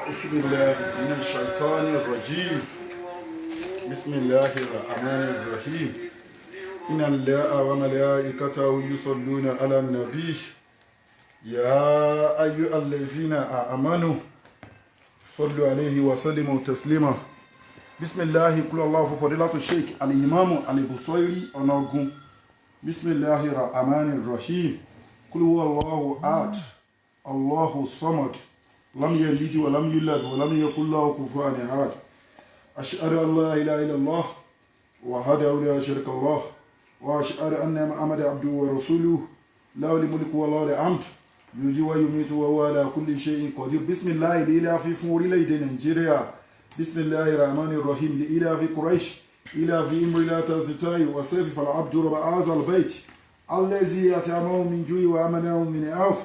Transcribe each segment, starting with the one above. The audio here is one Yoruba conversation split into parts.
أعوذ بالله من الشيطان الرجيم بسم الله الرحمن الرحيم إن الله وملائكته يصلون على النبي يا أيها الذين آمنوا صلوا عليه وسلموا تسليما بسم الله كل الله فضيلة الشيخ الإمام البصيري أناغون بسم الله الرحمن الرحيم قل هو الله أحد الله الصمد لم يلد ولم يولد ولم يكن له كفوا أحد أشهد أن لا إله إلا الله وحده لا شريك له وأشهد أن محمدا عبده ورسوله له الملك وله الحمد يحيي ويميت وهو على كل شيء قدير بسم الله الإله في فوري نيجيريا بسم الله الرحمن الرحيم لإله في قريش إله في إمرلا تزتاي وسيف فالعبد رب هذا البيت الذي أطعمه من جوع وآمنه من خوف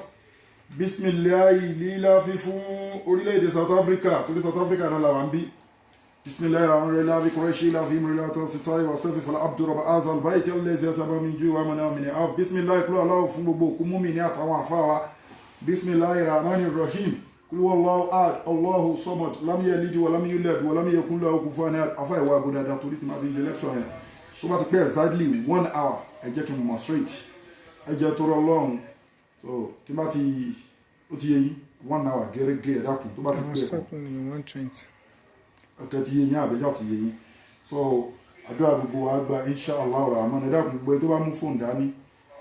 bisimilayi líláfi fún orílẹ̀-èdè South Africa torí South Africa náà làwọn bí bisimilayi rahman rahim láfi kúrẹ́ṣì láfi ìmúrẹ́lá tó ti táyé wà sọ́fì fàlà abdurrahman azal báyìí tí ó lè ṣe àtàbà mi ju wa mọ̀nà mìíràn af bisimilayi kúrò aláwọ̀ fún gbogbo òkú mú mi ní àtàwọn àfáwà bisimilayi rahman rahim kúrò aláwọ̀ ad allahu samad lam yalid wa lam yulad wa lam yakun lahu kufuwan ahad afá ìwà agbódàdà torí ti máa fi election yẹn tó bá ti pẹ́ exactly 1 hour ẹ jẹ́ kí n mọ̀ straight ẹ jẹ́ tó rọ lọ́run so tí bá ti ó ti yé yín 1 hour gẹ́gẹ́ ẹ̀dákun tó bá ti pẹ́ ọ̀kẹ́ ti yé yín àbẹ́jà ti yé yín so àdúrà gbogbo wa gba inshallah rahman ẹ̀dákun gbogbo tó bá mú fóònù dání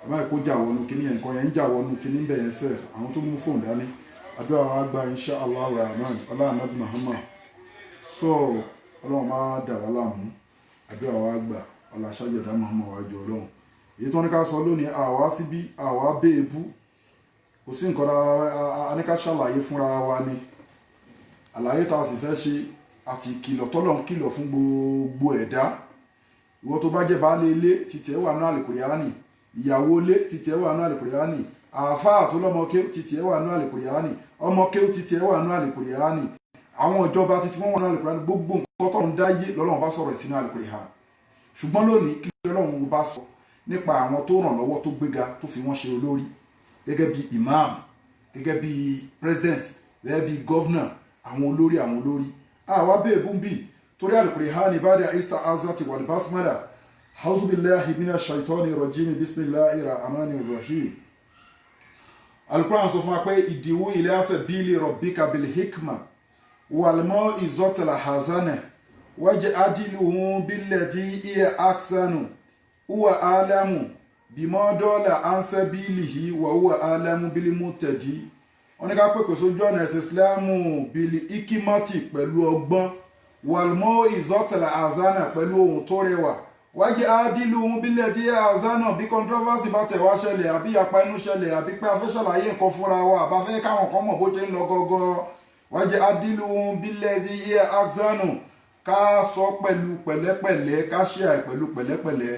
àmọ́ ẹ̀kọ́ jà wọnú kíní yẹn nǹkan yẹn ń jà wọnú kíní ń bẹ̀yẹn sẹ́ẹ̀ àwọn tó mú fóònù dání àdúrà wa gba inshallah rahman ọlọ́run Muhammad so ọlọ́run máa dà wá láàmú àdúrà wa gba ọlọ́ṣájọ̀dá Muhammad wájú ọlọ́run èyí tó ní ká sọ lónìí àwa síbí àwa béèbú kò sí nǹkan aníká ṣàlàyé fúnra wa ni àlàyé tá a sì fẹ́ ṣe àti ìkìlọ̀ tọ́lọ̀ ń kìlọ̀ fún gbogbo ẹ̀dá ìwọ tó bá jẹ́ baálé ilé títí ẹ̀ wà ní àlùkùránì ìyàwó ilé títí ẹ̀ wà ní àlùkùránì àáfàá tó lọ́mọ kéw títí ẹ̀ wà ní àlùkùránì ọmọ kéw títí ẹ̀ wà ní àlùkùránì àwọn ìjọba títí wọ́n wà ní àlùkùránì gbogbo nǹkan tó ń dáyé lọ́lọ́run bá sọ̀rọ̀ sínú àlùkùránì ṣùgbọ́n lónìí kí lọ́lọ́run bá sọ nípa àwọn tó ràn lọ́wọ́ tó gbéga tó fi wọ́n ṣe olórí gẹ́gẹ́ bí imam gẹ́gẹ́ bí president gẹ́gẹ́ bí governor àwọn olórí àwa bẹ́ẹ̀ bú bí torí al-Qur'ani ba'da ista'azati wal basmala a'udhu billahi minash shaitani rajim bismillahir rahmanir rahim al-Qur'an sọ fún wa pé ìdíwó ila sabili rabbika bil hikma wal mau'izatil hasana waj'adilhum billati hiya ahsanu huwa a'lamu bímọ dọ́là ansẹ́bílìhì wàhùwà alámú bílímù tẹ̀dí wọn ní ká pèpè sójú ọ̀nà ẹ̀sìn islamu bílí ikimọ́tì pẹ̀lú ọgbọ́n wàlmọ́ ìzọ́tẹ̀lá azana pẹ̀lú ohun tó rẹwà wájú adilu bílẹ̀ tí azana bí controversy bá tẹ̀ wá ṣẹlẹ̀ àbí apá inú ṣẹlẹ̀ àbí pé a fẹ́ ṣàlàyé nǹkan fúnra wa àbá fẹ́ káwọn kan mọ̀ bó ṣe ń lọ gọ́gọ́ wájú adilu bílẹ̀ tí azana ká sọ pẹ̀lú pẹ̀lẹ́pẹ̀lẹ́ ká ṣe àì pẹ̀lú pẹ̀lẹ́pẹ̀lẹ́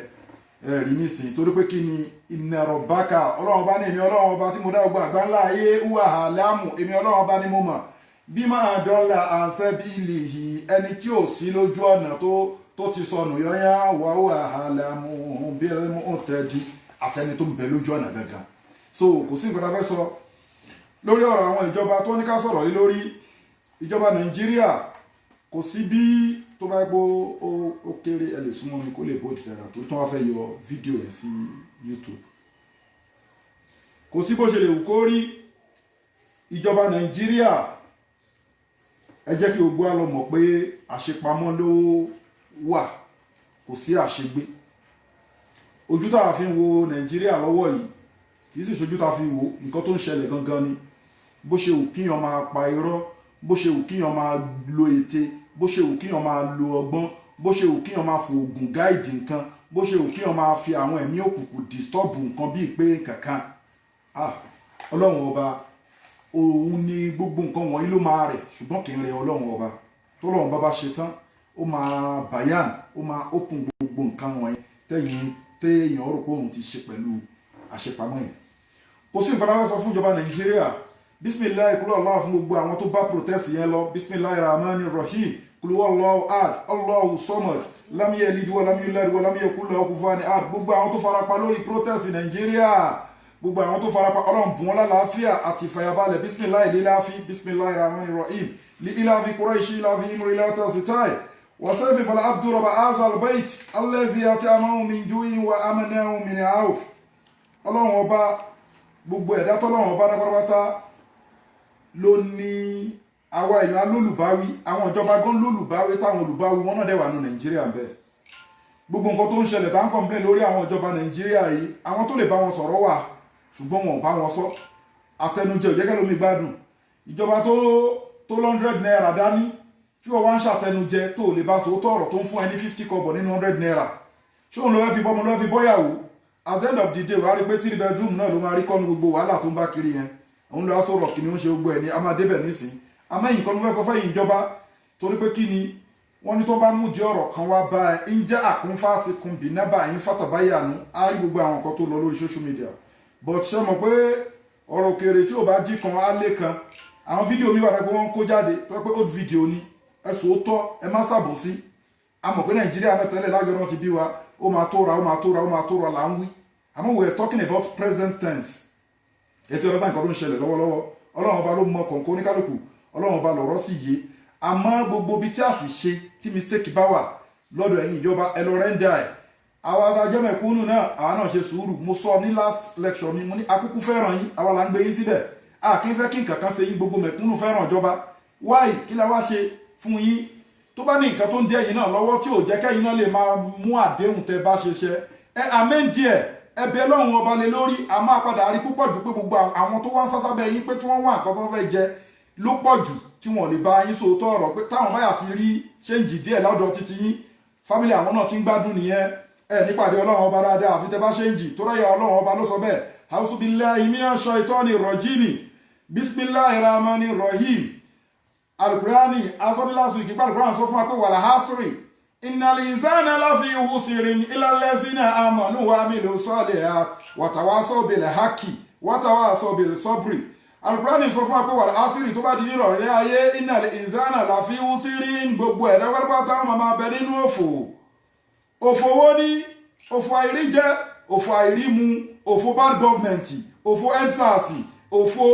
ẹ̀rí nísìnyí torí pé kí ni ìnẹ̀rọ̀ bákà ọlọ́run bá ní èmi ọlọ́run ọba tí mo dá ọgbà àgbáńlá ayé wà hàlámù èmi ọlọ́run ọba ni mo mọ̀ bí máa dọ́là àǹsẹ́ bí ilé yìí ẹni tí ò sí lójú ọ̀nà tó ti sọnù yọ́yá wà wà hàlámù bí ẹni mọ̀ tẹ́ẹ̀dí àtẹni tó ń bẹ lójú ọ̀nà gangan so kò sí nǹkan tá a fẹ́ sọ lórí ọ̀rọ̀ àwọn ìjọba tó ní ká sọ̀rọ̀ lé lórí ìjọba Nàìjíríà kò sí bí tó bá gbó ó kéré ẹ lè súnmọ́ mi kó lè bó dìdára tó tán wá fẹ́ yọ fídíò yẹn sí YouTube kò sí bó ṣe lè wù kó rí ìjọba Nàìjíríà ẹ jẹ́ kí gbogbo wa lọ mọ̀ pé àṣepamọ́ ló wà kò sí àṣegbé ojú tá a fi ń wo Nàìjíríà lọ́wọ́ yìí kì í sì ṣojú tá a fi wo nǹkan tó ń ṣẹlẹ̀ gangan ni bó ṣe wù kíyàn máa pa irọ́ bó ṣe wù kíyàn máa lo ète bó ṣe wù kíyàn máa lo ọgbọ́n bó ṣe wù kíyàn máa fò oògùn gáìdì nǹkan bó ṣe wù kíyàn máa fi àwọn ẹ̀mí òkùnkùn disturb nǹkan bíi pé kankan ọlọ́run ọba òun ni gbogbo nǹkan wọ̀nyí ló máa rẹ̀ ṣùgbọ́n kì í rẹ̀ ọlọ́run ọba tọ́lọ́run bá ṣe tán ó máa bayan ó máa open gbogbo nǹkan wọ̀nyí téèyàn rò pé òun ti ṣe pẹ̀lú àṣepamọ́ yẹn kò sí nǹkan láwọn sọ fún ìjọba Nàìjíríà bisimilayi kúlọ̀ Allah fún gbogbo àwọn tó bá protest yẹn lọ bisimilayi rahmani rahim kúlọ̀ Allahu ahad Allahu samad lam yalid wa lam yulad wa lam yakul lahu kufuwan ahad gbogbo àwọn tó farapa lórí protest Nàìjíríà gbogbo àwọn tó farapa ọlọ́run bùn wọn lálàáfíà àti ìfàyàbalẹ̀ bisimilayi líláfi bisimilayi rahmani rahim li ilafi quraishi ilafi imri látàsítáì wasayfi fala abdu rabba azal bait allazi at'amahum min ju'in wa amanahum min khawf ọlọ́run ọba gbogbo ẹ̀dá tọ́lọ́run ọba dápátápátá ló ní àwa èèyàn alólùbáwí àwọn ìjọba gan lólùbáwí táwọn olùbáwí wọn náà dẹ̀wà ní Nàìjíríà bẹ́ẹ̀ gbogbo nǹkan tó ń ṣẹlẹ̀ tá ń kọ̀m̀plé lórí àwọn ìjọba Nàìjíríà yìí àwọn tó lè bá wọn sọ̀rọ̀ wà ṣùgbọ́n wọn ò bá wọn sọ àtẹnujẹ ò jẹ́ kẹ́ lómi gbádùn ìjọba tó 100 naira dání tí wọ́n wá ń ṣàtẹnujẹ tó lè bá sòótọ́ ọ̀rọ̀ tó ń fún ẹni 50 kọ́bọ̀ nínú 100 naira ṣé òun ló fẹ́ fi bọ́mọ ló fẹ́ fi bọ́yàwó at the end of the day wàá rí pé 3 bedroom náà ló máa rí kọ́nu gbogbo wàhálà tó ń bá kiri yẹn òun lọ sọ̀rọ̀ kí ni ó ń ṣe gbogbo ẹ̀ ní a máa débẹ̀ nísìn amẹ́yìn kan ló fẹ́ sọ fẹ́yìn ìjọba torí pé kí ni wọ́n ní tó bá mú jẹ́ ọ̀rọ̀ kan wá bá ẹ ń jẹ́ àkúnfàṣe kun bí nábà yín fàtàbáyànú á rí gbogbo àwọn nǹkan tó lọ lórí social media but ṣe mọ̀ pé ọ̀rọ̀ òkèèrè tí ò bá jí kan á lé kan àwọn fídíò mi wà dágbé wọ́n ń kó jáde tó pé old video ni ẹ sòótọ́ ẹ má ṣàbòsí a mọ̀ pé Nàìjíríà náà tẹ́lẹ̀ lágbẹ̀ẹ́ náà ti bí wa ó máa tó ra là ń wí àmọ́ we are talking about present tense ètò ọ̀rọ̀ sáà nǹkan ló ń ṣẹlẹ̀ lọ́wọ́lọ́wọ́ ọlọ́run ọba ló mọ kọ̀ọ̀kan oníkálukú ọlọ́run ọba lọ̀rọ̀ sì yé àmọ́ gbogbo ibi tí àṣìṣe tí mistake bá wà lọ́dọ̀ ẹ̀yin ìjọba ẹ lọ rẹ́ńdà ẹ̀ àwa adájọ́ mẹ̀kúnnù náà àwa náà ṣe sùúrù mo sọ ní last lecture mi mo ní akúkú fẹ́ràn yín àwa là ń gbé yín síbẹ̀ a kì í fẹ́ kí nǹkan kan ṣe yín gbogbo mẹ̀kúnnù fẹ́ràn ìjọba wáì kí la wá ṣe fún yín tó bá ní nǹkan tó ń dé ẹ̀yin náà lọ́wọ́ tí ò jẹ́ kẹ́yin náà lè máa mú àdéhùn tẹ́ bá ṣe ṣe ẹ àmẹ́ǹdì ẹ̀ ẹ̀bẹ̀ Ọlọ́run ọba lé lórí a máa padà rí púpọ̀ jù pé gbogbo àwọn tó wá ń sásábẹ́ yín pé tí wọ́n wà nǹkan tó fẹ́ jẹ ló pọ̀ jù tí wọ́n lè bá yín sòótọ́ ọ̀rọ̀ pé táwọn báyà ti rí ṣéǹjì díẹ̀ lọ́dọ̀ títí yín fámílì àwọn náà ti ń gbádùn nìyẹn ẹ nípàdé Ọlọ́run ọba dáadáa àfi tẹ́ bá ṣéǹjì tó ráyà Ọlọ́run ọba ló sọ bẹ́ẹ̀ A'udhu billahi minash shaitani rajim bismillahir rahmanir rahim alukurani asọ́nilásù ìkípa alukurani sọ fún wa pé wàlá hasri innal insana lafi khusrin illa allazina amanu wa amilu salihat wa tawasaw bil haqqi wa tawasaw bil sabri alukurani sọ fún wa pé wàlá hasri tó bá di nírọ̀lẹ́ ayé innal insana lafi khusrin gbogbo ẹ̀dá pátápátá wọn máa bẹ nínú òfò òfò wo ni òfò àìríjẹ òfò àìrímu òfò bad government òfò endsars òfò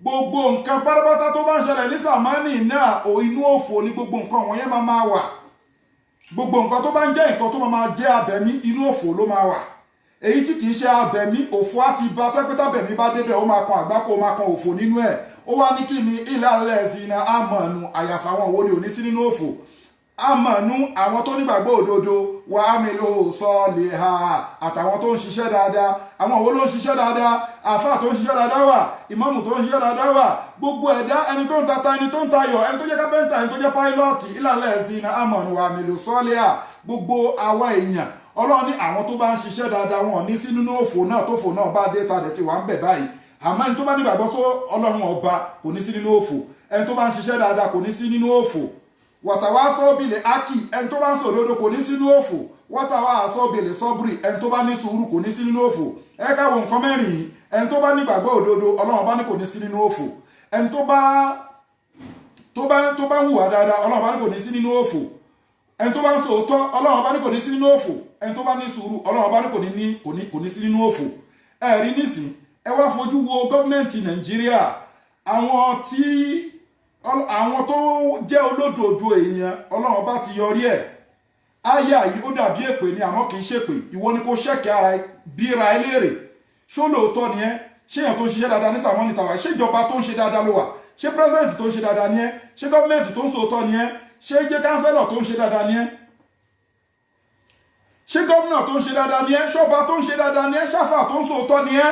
gbogbo nǹkan pátápátá tó bá ń ṣẹlẹ̀ ní sàmánì náà inú òfò ní gbogbo nǹkan wọ̀nyẹn máa wà gbogbo nǹkan tó bá ń jẹ́ nǹkan tó máa jẹ́ abẹ̀mí inú òfò ló máa wà èyí tí kìí ṣe abẹ̀mí òfò àti ibà tẹ́pẹ́tà bẹ̀mí bá débẹ̀ ó máa kan àgbákò ó máa kan òfò nínú ẹ̀ ó wá ní kí ni ìlàlẹ̀ zina àmọ̀nù àyàfà àwọn òwò ni ò ní sí nínú òfò àmọ̀nù àwọn tó nígbàgbọ́ òdodo wà á mi ló sọ lè ha àtàwọn tó ń ṣiṣẹ́ dáadáa àwọn òwò ló ń ṣiṣẹ́ dáadáa àfáà tó ń ṣiṣẹ́ dáadáa wà ìmáàmù tó ń ṣiṣẹ́ dáadáa wà gbogbo ẹ̀dá ẹni tó ń tata ẹni tó ń tayọ̀ ẹni tó jẹ́ kápẹ́ntà ẹni tó jẹ́ páílọ́ọ̀tì ìlàlẹ̀ zina àmọ̀nù wà á mi ló sọ lè ha gbogbo àwa èèyàn ọlọ́run ní àwọn tó bá ń ṣiṣẹ́ dáadáa wọn ní sí nínú òfò náà tó fò náà bá dé ta dẹ̀ ti wà ń bẹ̀ báyìí àmọ́ ẹni tó bá nígbàgbọ́ sọ ọlọ́run ọba kò ní sí nínú òfò ẹni tó bá ń ṣiṣẹ́ dáadáa kò ní sí nínú òfò wàtàwá sọ́bìlẹ̀ ákì ẹni tó bá ń sòdodo kò ní sí nínú òfò wàtàwá sọ́bìlẹ̀ sọ́bìrì ẹni tó bá ní sùúrù kò ní sí nínú òfò ẹ káwọ nǹkan mẹ́rin yìí ẹni tó bá nígbàgbọ́ òdodo ọlọ́run bá ní kò ní sí nínú òfò ẹni tó bá ń hùwà dáadáa ọlọ́run bá ní kò ní sí nínú òfò ẹni tó bá ń sòótọ́ ọlọ́run bá ní kò ní sí nínú òfò ẹni tó bá ní sùúrù ọlọ́run bá ní kò ní sí nínú òfò ẹ rí nísìn ẹ wá fojú wo gọ́ọ̀mẹ̀ntì nàìjíríà àwọn tó jẹ́ olódodo èèyàn ọlọ́run bá ti yọrí ẹ̀ áyà yìí ó dàbí èpè ni àmọ́ kì í ṣèpè ìwọ ni kò ṣẹ̀kẹ́ ara bíra ẹ léèrè ṣó lóòótọ́ ni ẹ ṣé èèyàn tó ń ṣiṣẹ́ dáadáa ní Sàmọ́nì Tàwà ṣé ìjọba tó ń ṣe dáadáa ló wà ṣé pírẹsidẹ́ǹtì tó ń ṣe dáadáa ni ẹ ṣé gọ́ọ̀mẹ̀ntì tó ń sòótọ́ ni ẹ ṣé jẹ́ kánsẹ́lọ̀ tó ń ṣe dáadáa ni ẹ ṣé gómìnà tó ń ṣe dáadáa ni ẹ ṣọba tó ń ṣe dáadáa ni ẹ ṣáfà tó ń sòótọ́ ni ẹ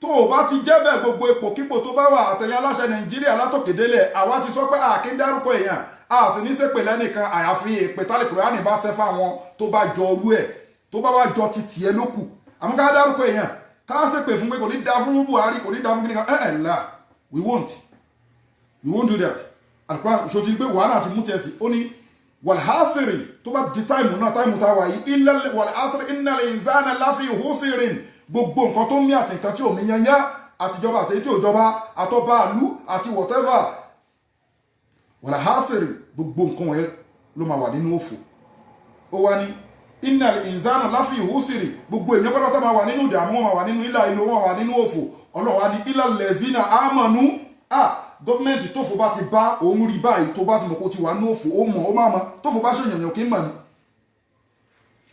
tó o bá ti jẹ́ bẹ́ẹ̀ gbogbo ipòkípò tó bá wà àtẹ̀yìn aláṣẹ Nàìjíríà látòkèdélẹ̀ àwa ti sọ pé a kì í dárúkọ èèyàn a sì ní ṣépè lẹ́nìkan àyàfi èpè tálíkùrọ̀ á ní bá ṣẹ́ fáwọn tó bá jọ orú ẹ̀ tó bá wá jọ ti tiẹ̀ lókù àmọ́ ká dárúkọ èèyàn ká ṣépè fún pé kò ní dá fún Buhari kò ní dá fún kíníkan ńlá we won't do that àlùkò ṣòtì pé wàhálà ti mú tẹ̀sí ó ní wàlhásìrì tó bá di táìmù náà táìmù tá a wà yìí ilẹ̀ wàlhásìrì innal insana lafi husrin gbogbo nǹkan tó mí àti nǹkan tí ò mí yányá àtijọba àti tí ò jọba àtọba àlú àti whatever wàlhásìrì gbogbo nǹkan wọ̀nyẹn ló máa wà nínú òfò ó wá ní innal insana lafi husri gbogbo èèyàn pátá máa wà nínú ìdààmú wọn máa wà nínú ìlà ìlú wọn wà nínú òfò ọlọ́wà ní illal lezina amanu gọ́ọ̀mẹ̀ntì tó fò bá ti bá òun rí báyìí tó bá ti mọ̀ kó ti wà ní òfò ó mọ̀ ó máa mọ̀ tó fò bá ṣe èèyàn kí ń mọ̀ ní.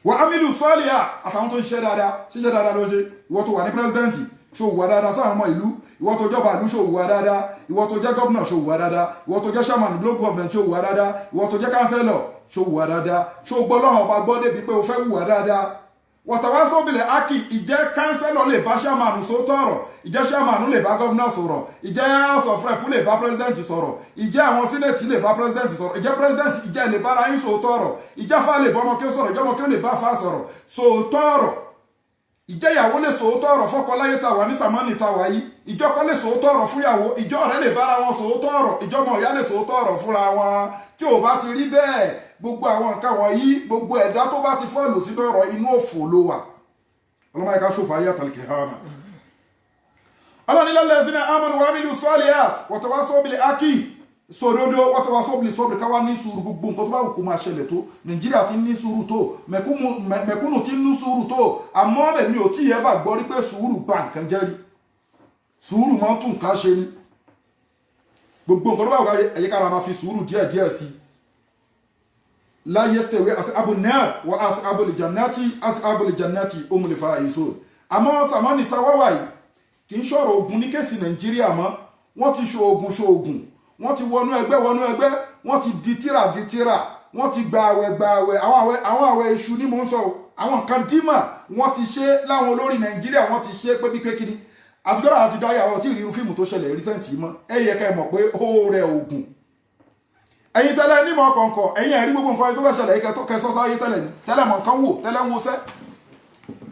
wà á mílù sọ́ọ̀lì àtàwọn tó ń ṣiṣẹ́ dáadáa ló ṣe ìwọ tó wà ní pírẹsidẹ́ǹtì ṣó wùwà dáadáa sáwọn ọmọ ìlú ìwọ tó jọba ìlú ṣó wùwà dáadáa ìwọ tó jẹ́ gọ́vnà ṣó wùwà dáadáa ìwọ tó jẹ́ chairman local government ṣó wùwà dáadáa ìwọ tó jẹ́ councillor ṣó wùwà dáadáa ṣó gbọ́ lọ́hàn ọba gbọ́ débi pé o fẹ́ wùwà dáadáa wọ̀tàwá sóbìlẹ̀ ákì ìjẹ́ kánsẹ́lọ̀ lè bá sàmánù sótọ́ ọ̀rọ̀ ìjẹ́ sàmánù lè bá gọ́fúnà sọ̀rọ̀ ìjẹ́ house of rep lè bá pírẹsidẹ́ǹtì sọ̀rọ̀ ìjẹ́ àwọn sínẹ̀tì lè bá pírẹsidẹ́ǹtì sọ̀rọ̀ ìjẹ́ pírẹsidẹ́ǹtì ìjẹ́ lè bára yín sótọ́ ọ̀rọ̀ ìjẹ́ fà lè bá ọmọ kí ó sọ̀rọ̀ ìjẹ́ ọmọ kí ó lè bá fà sọ̀rọ̀ sótọ́ ọ̀rọ̀ ìjẹ́ ìyàwó lè sótọ́ ọ̀rọ̀ fọ́kọ láyé tàwa ní Sàmánì Tàwà yìí ìjọ kan lè sótọ́ ọ̀rọ̀ fúnyàwó ìjọ ọ̀rẹ́ lè bára wọn sótọ́ ọ̀rọ̀ ìjọ ọmọ ìyá lè sótọ́ ọ̀rọ̀ fúnra wọn tí ò bá ti rí bẹ́ẹ̀ gbogbo àwọn nǹkan wọ̀nyí gbogbo ẹ̀dá tó bá ti fọ́ọ̀lù sínú ọ̀rọ̀ inú òfò ló wà ọlọ́mọ ẹ̀ka ṣòfò ayé àtàlùkì hàn ọlọ́nilẹ̀ lẹ́sìn amanu wa amilu salihat watawasaw bil haqi sòdodo watawasaw bil sabr káwá ní sùúrù gbogbo nǹkan tó bá wù kó máa ṣẹlẹ̀ tó Nàìjíríà ti ní sùúrù tó mẹ̀kúnnù ti ní sùúrù tó àmọ́ èmi ò tí ì ẹ́fà gbọ́ rí pé sùúrù bà nǹkan jẹ́ rí sùúrù máa ń tún nǹkan ṣe ni gbogbo nǹkan tó bá wù ká ẹ̀yẹ kára máa fi sùúrù díẹ̀díẹ̀ sí la yastawi ashabun nar wa ashabul jannati humul faizun àmọ́ Sàmánì Tàwà yìí kì í ṣọ̀rọ̀ ogun ní kéèsì Nàìjíríà mọ́ wọ́n ti ṣoògùn wọ́n ti wọnú ẹgbẹ́ wọ́n ti di tíra wọ́n ti gba àwẹ̀ àwọn àwẹ̀ èṣù ní mò ń sọ àwọn nǹkan dímà wọ́n ti ṣe láwọn olórí Nàìjíríà wọ́n ti ṣe pé bí kékeré àtijọ́ àti dáyàwó tí ìrírú fíìmù tó ṣẹlẹ̀ rísẹ́ǹtì mọ́ ẹ̀yẹ ká ẹ mọ̀ pé ó rẹ ogun ẹ̀yin tẹ́lẹ̀ nímọ̀ kọ̀ọ̀kọ̀ ẹ̀yin ẹ̀rí gbogbo nǹkan tó fẹ́ ṣẹlẹ̀ yìí tó kẹsọ́ sáyé tẹ́lẹ̀ ní tẹ́lẹ̀ mọ̀ nǹkan wò tẹ́lẹ̀ ń wọṣẹ́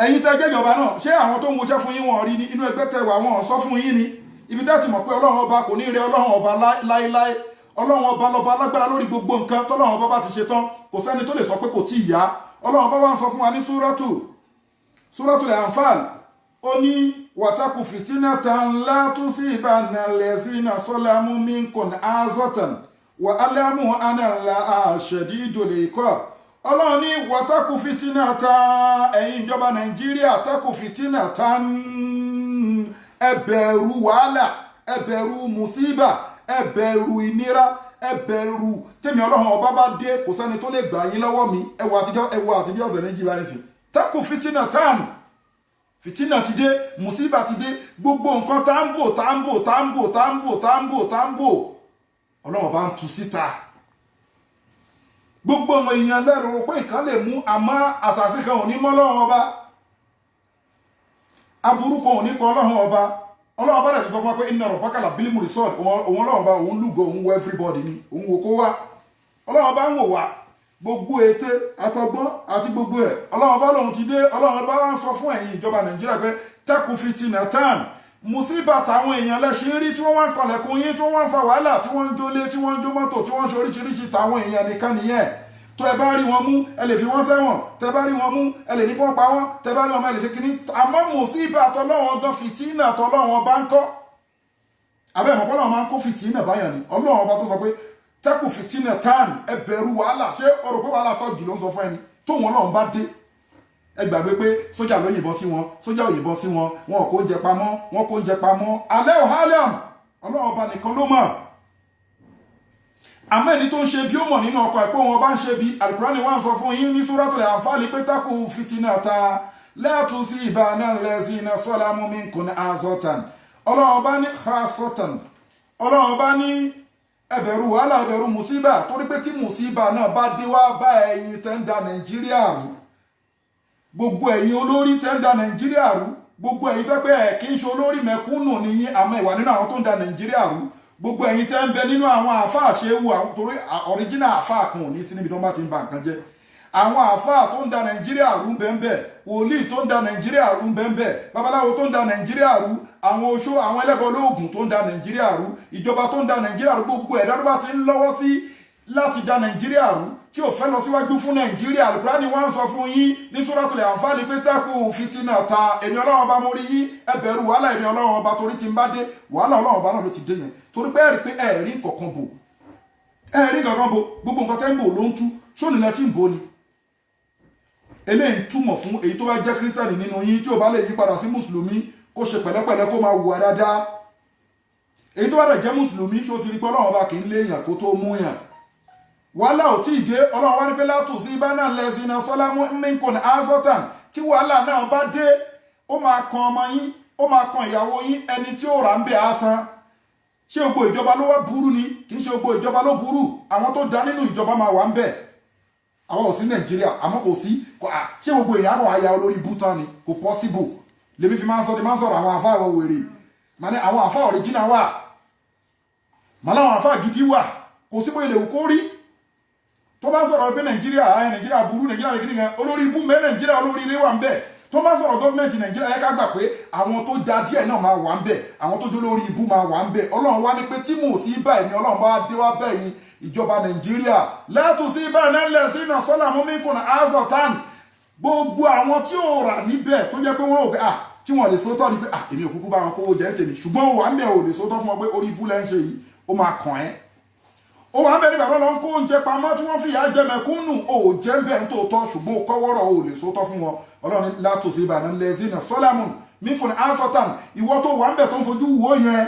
ẹ̀yin tẹ́ jẹ́ ìjọba náà ṣé àwọn tó ń wọṣẹ́ fún yín wọn rí ní inú ẹgbẹ́ tẹwà wọn sọ fún yín ni ibi tẹ́ ti mọ̀ pé Ọlọ́run ọba kò ní rẹ Ọlọ́run ọba láéláé Ọlọ́run ọba lọ́ba alágbára lórí gbogbo nǹkan tọ́lọ́run ọba bá ti ṣe tán kò sẹ́ni tó lè sọ pé kò tí ì yá Ọlọ́run ọba wá ń sọ fún wa ní Suratul Anfal ó ní wàtàkù fitinatan la tusibanna allazina zalamu minkum azatan wà alámù anàlá shadidul iqab Ọlọ́run ní wàtàkù fitinata ẹ̀yin ìjọba Nàìjíríà tàkù fitinata ẹ bẹ̀rù wàhálà ẹ bẹ̀rù mùsíbà ẹ bẹ̀rù ìnira ẹ bẹ̀rù tèmi Ọlọ́run ọba bá dé kò sẹ́ni tó lè gbà yín lọ́wọ́ mi ẹwà àtijọ́ ọ̀sẹ̀ méjì báyìí sí tàkù fitinata fìtínà ti dé mùsíbà ti dé gbogbo nǹkan tá ń bò Ọlọ́run bá ń tú síta gbogbo ọmọ èèyàn lẹ́rọ pé nǹkan lè mú àmọ́ àṣàṣì kan ò ní mọ́ Ọlọ́run ọba aburú kan ò ní kan Ọlọ́run ọba Ọlọ́run ọba rẹ̀ ti sọ fún wa pé inna rabbaka labil mirsad òun Ọlọ́run ọba òun lúgọ òun wọ everybody ni òun wò kó wá Ọlọ́run ọba ń wò wá gbogbo ète àtọgbọ́n àti gbogbo ẹ̀ ọlọ́run bá lòun ti dé ọlọ́run bá wá ń sọ fún ẹ̀yin ìjọba nàìjíríà pé tẹ́kù fitinà tán musiba táwọn èèyàn lẹ́sìn rí tí wọ́n wá ń kọlẹ̀kùn yín tí wọ́n wá ń fa wàhálà tí wọ́n ń jólé tí wọ́n ń jó mọ́tò tí wọ́n ń ṣe oríṣiríṣi táwọn èèyàn nìkan nìyẹn tó ẹ bá rí wọn mú ẹ lè fi wọ́n sẹ́wọ̀n tẹ bá rí wọn mú ẹ lè ní kí wọ́n pa wọ́n tẹ bá rí wọn ẹ lè ṣe kíní àmọ́ musiba tọlọ́wọ́n gan fìtínà tọlọ́wọ́n bá ń kọ́ abẹ́ ìmọ̀pọ̀ náà máa ń kó fìtínà báyàn ni ọlọ́run ọba tó sọ pé tẹ́kù fìtínà tán ẹ bẹ̀rù wàhálà ṣé o rò pé wàhálà tọ́jú ló ń sọ fún ẹni tóun ọlọ́run bá dé ẹ gbàgbé pé sójà ló yìnbọn sí wọn sójà ò yìnbọn sí wọn wọn kò ń jẹ pamọ́ wọn kò ń jẹ pamọ́ alẹ́ òhálàm ọlọ́run ọba nìkan ló mọ̀ àmọ́ ẹni tó ń ṣe bí ó mọ̀ nínú ọkọ̀ ẹ̀pọ̀ wọn bá ń ṣe bí alukurani wà ń sọ fún yín ní Suratul Anfal pé tẹ́kù fìtínà ta lẹ́ẹ̀tún sí ìbáná lẹ́sìn sọ́lámù minkum azọ́tàn ọlọ́run ọba ní khasọ́tàn ọlọ́run ọba ní ẹbẹ̀rù wàhálà ẹbẹ̀rù mùsíbà torí pé tí mùsíbà náà bá dé wá bá ẹ̀yin tẹ́ ń da nàìjíríà rú gbogbo ẹ̀yin olórí tẹ́ ń da nàìjíríà rú gbogbo ẹ̀yin tẹ́ pé ẹ̀ kí ń ṣe olórí mẹ̀kúnnù nìyí àmọ́ ìwà nínú àwọn tó ń da nàìjíríà rú gbogbo ẹ̀yin tẹ́ ń bẹ nínú àwọn àáfàá ṣéwù àwọn torí ọ̀ríjínà àáfàá kan ò ní sí níbi tó bá ti ń ba nǹkan jẹ́ àwọn àáfàá tó ń da nàìjíríà rú bẹ́ẹ̀ wòlíì tó ń da nàìjíríà rú bẹ́ẹ̀ babaláwo tó ń da nàìjíríà rú àwọn oṣó àwọn ẹlẹ́bọ olóògùn tó ń da nàìjíríà rú ìjọba tó ń da nàìjíríà rú gbogbo ẹ̀dá tó bá ti ń lọ́wọ́ sí láti da nàìjíríà rú tí ò fẹ́ lọ síwájú fún nàìjíríà Al-Qur'ani wọ́n ń sọ fún yín ní Suratul Anfal pé tẹ́kù fìtínà ta èmi ọlọ́run ọba mo rí yín ẹ bẹ̀rù wàhálà èmi ọlọ́run ọba torí ti ń bá dé wàhálà ọlọ́run ọba náà ló ti dé yẹn torí pé ẹ̀rí pé ẹ̀rí kankan bò ẹ̀rí kankan bò gbogbo nǹkan tẹ́ ń bò ló ń tú sónìlẹ̀ tí ń bò ni eléyìí túmọ̀ fún èyí tó bá jẹ́ kírísítànì nínú yín tí ò bá lè yí padà sí mùsùlùmí kó ṣe pẹ̀lẹ́pẹ̀lẹ́ kó máa wùwà dáadáa èyí tó bá dẹ̀ jẹ́ mùsùlùmí ṣó ti rí pé ọlọ́run ọba kì í léèyàn kó tó mú yàn wàhálà ò tí ì dé ọlọ́run wá ní pé látò sí ibà náà lẹ́sìn náà sọ́lámù minkum azọ́tàn tí wàhálà náà bá dé ó máa kan ọmọ yín ó máa kan ìyàwó yín ẹni tí ó rà ń bẹ̀ á san ṣé gbogbo ìjọba ló wá burú ni kì í ṣe gbogbo ìjọba ló burú àwọn tó dá nínú ìjọba máa wà ń bẹ̀ àwọn ò sí nàìjíríà àmọ́ kò sí ṣé gbogbo èèyàn àwọn àyà olórí bútán ni kò pọ́síbò lèmi fi máa ń sọ̀rọ̀ àwọn àfáà àwọn wèrè màní àwọn àfáà ọ̀ríjínà wà màní àwọn àfáà gidi wà kò sí bóyá ìlẹ̀wù kó rí tó máa ń sọ̀rọ̀ pé nàìjíríà burú nàìjíríà gidi gan olórí ibú mẹ́ nàìjíríà olórí ilé wà ń bẹ̀ tó máa ń sọ̀rọ̀ gọ́ọ̀mẹ̀ntì nàìjíríà yẹ ká gbà pé àwọn tó da díẹ̀ náà máa wà ń bẹ̀ àwọn tó jó lórí ibú máa wà ń bẹ̀ ọlọ́run wá ní pé tí mò sí báyìí ni ọlọ́run bá dé wá bẹ́yìn ìjọba nàìjíríà látòsí ìbáná lẹ́sìn náà sọ́lámù minkum azọ́tàn gbogbo àwọn tí ó rà níbẹ̀ tó jẹ́ pé wọ́n ò pé tí wọ́n lè sótọ́ ni pé èmi ò kúkú bá wọn kówó jẹ́ tèmi ṣùgbọ́n wà ń bẹ̀ ò lè sótọ́ fún wọn pé orí ibú lẹ́ ń ṣe yìí ó máa kàn ẹ́ ó wà ń bẹ̀ nígbà tó lọ ń kó oúnjẹ pamọ́ tí wọ́n fìyà jẹ mẹ̀kúnnù ò jẹ́ bẹ́ẹ̀ ń tòótọ́ ṣùgbọ́n kọ́wọ́rọ̀ ò lè sótọ́ fún wọn ọlọ́run látòsí ìbáná lẹ́sìn náà sọ́lámù minkum azọ́tàn ìwọ tó wà ń bẹ̀ tó ń fojú wò yẹn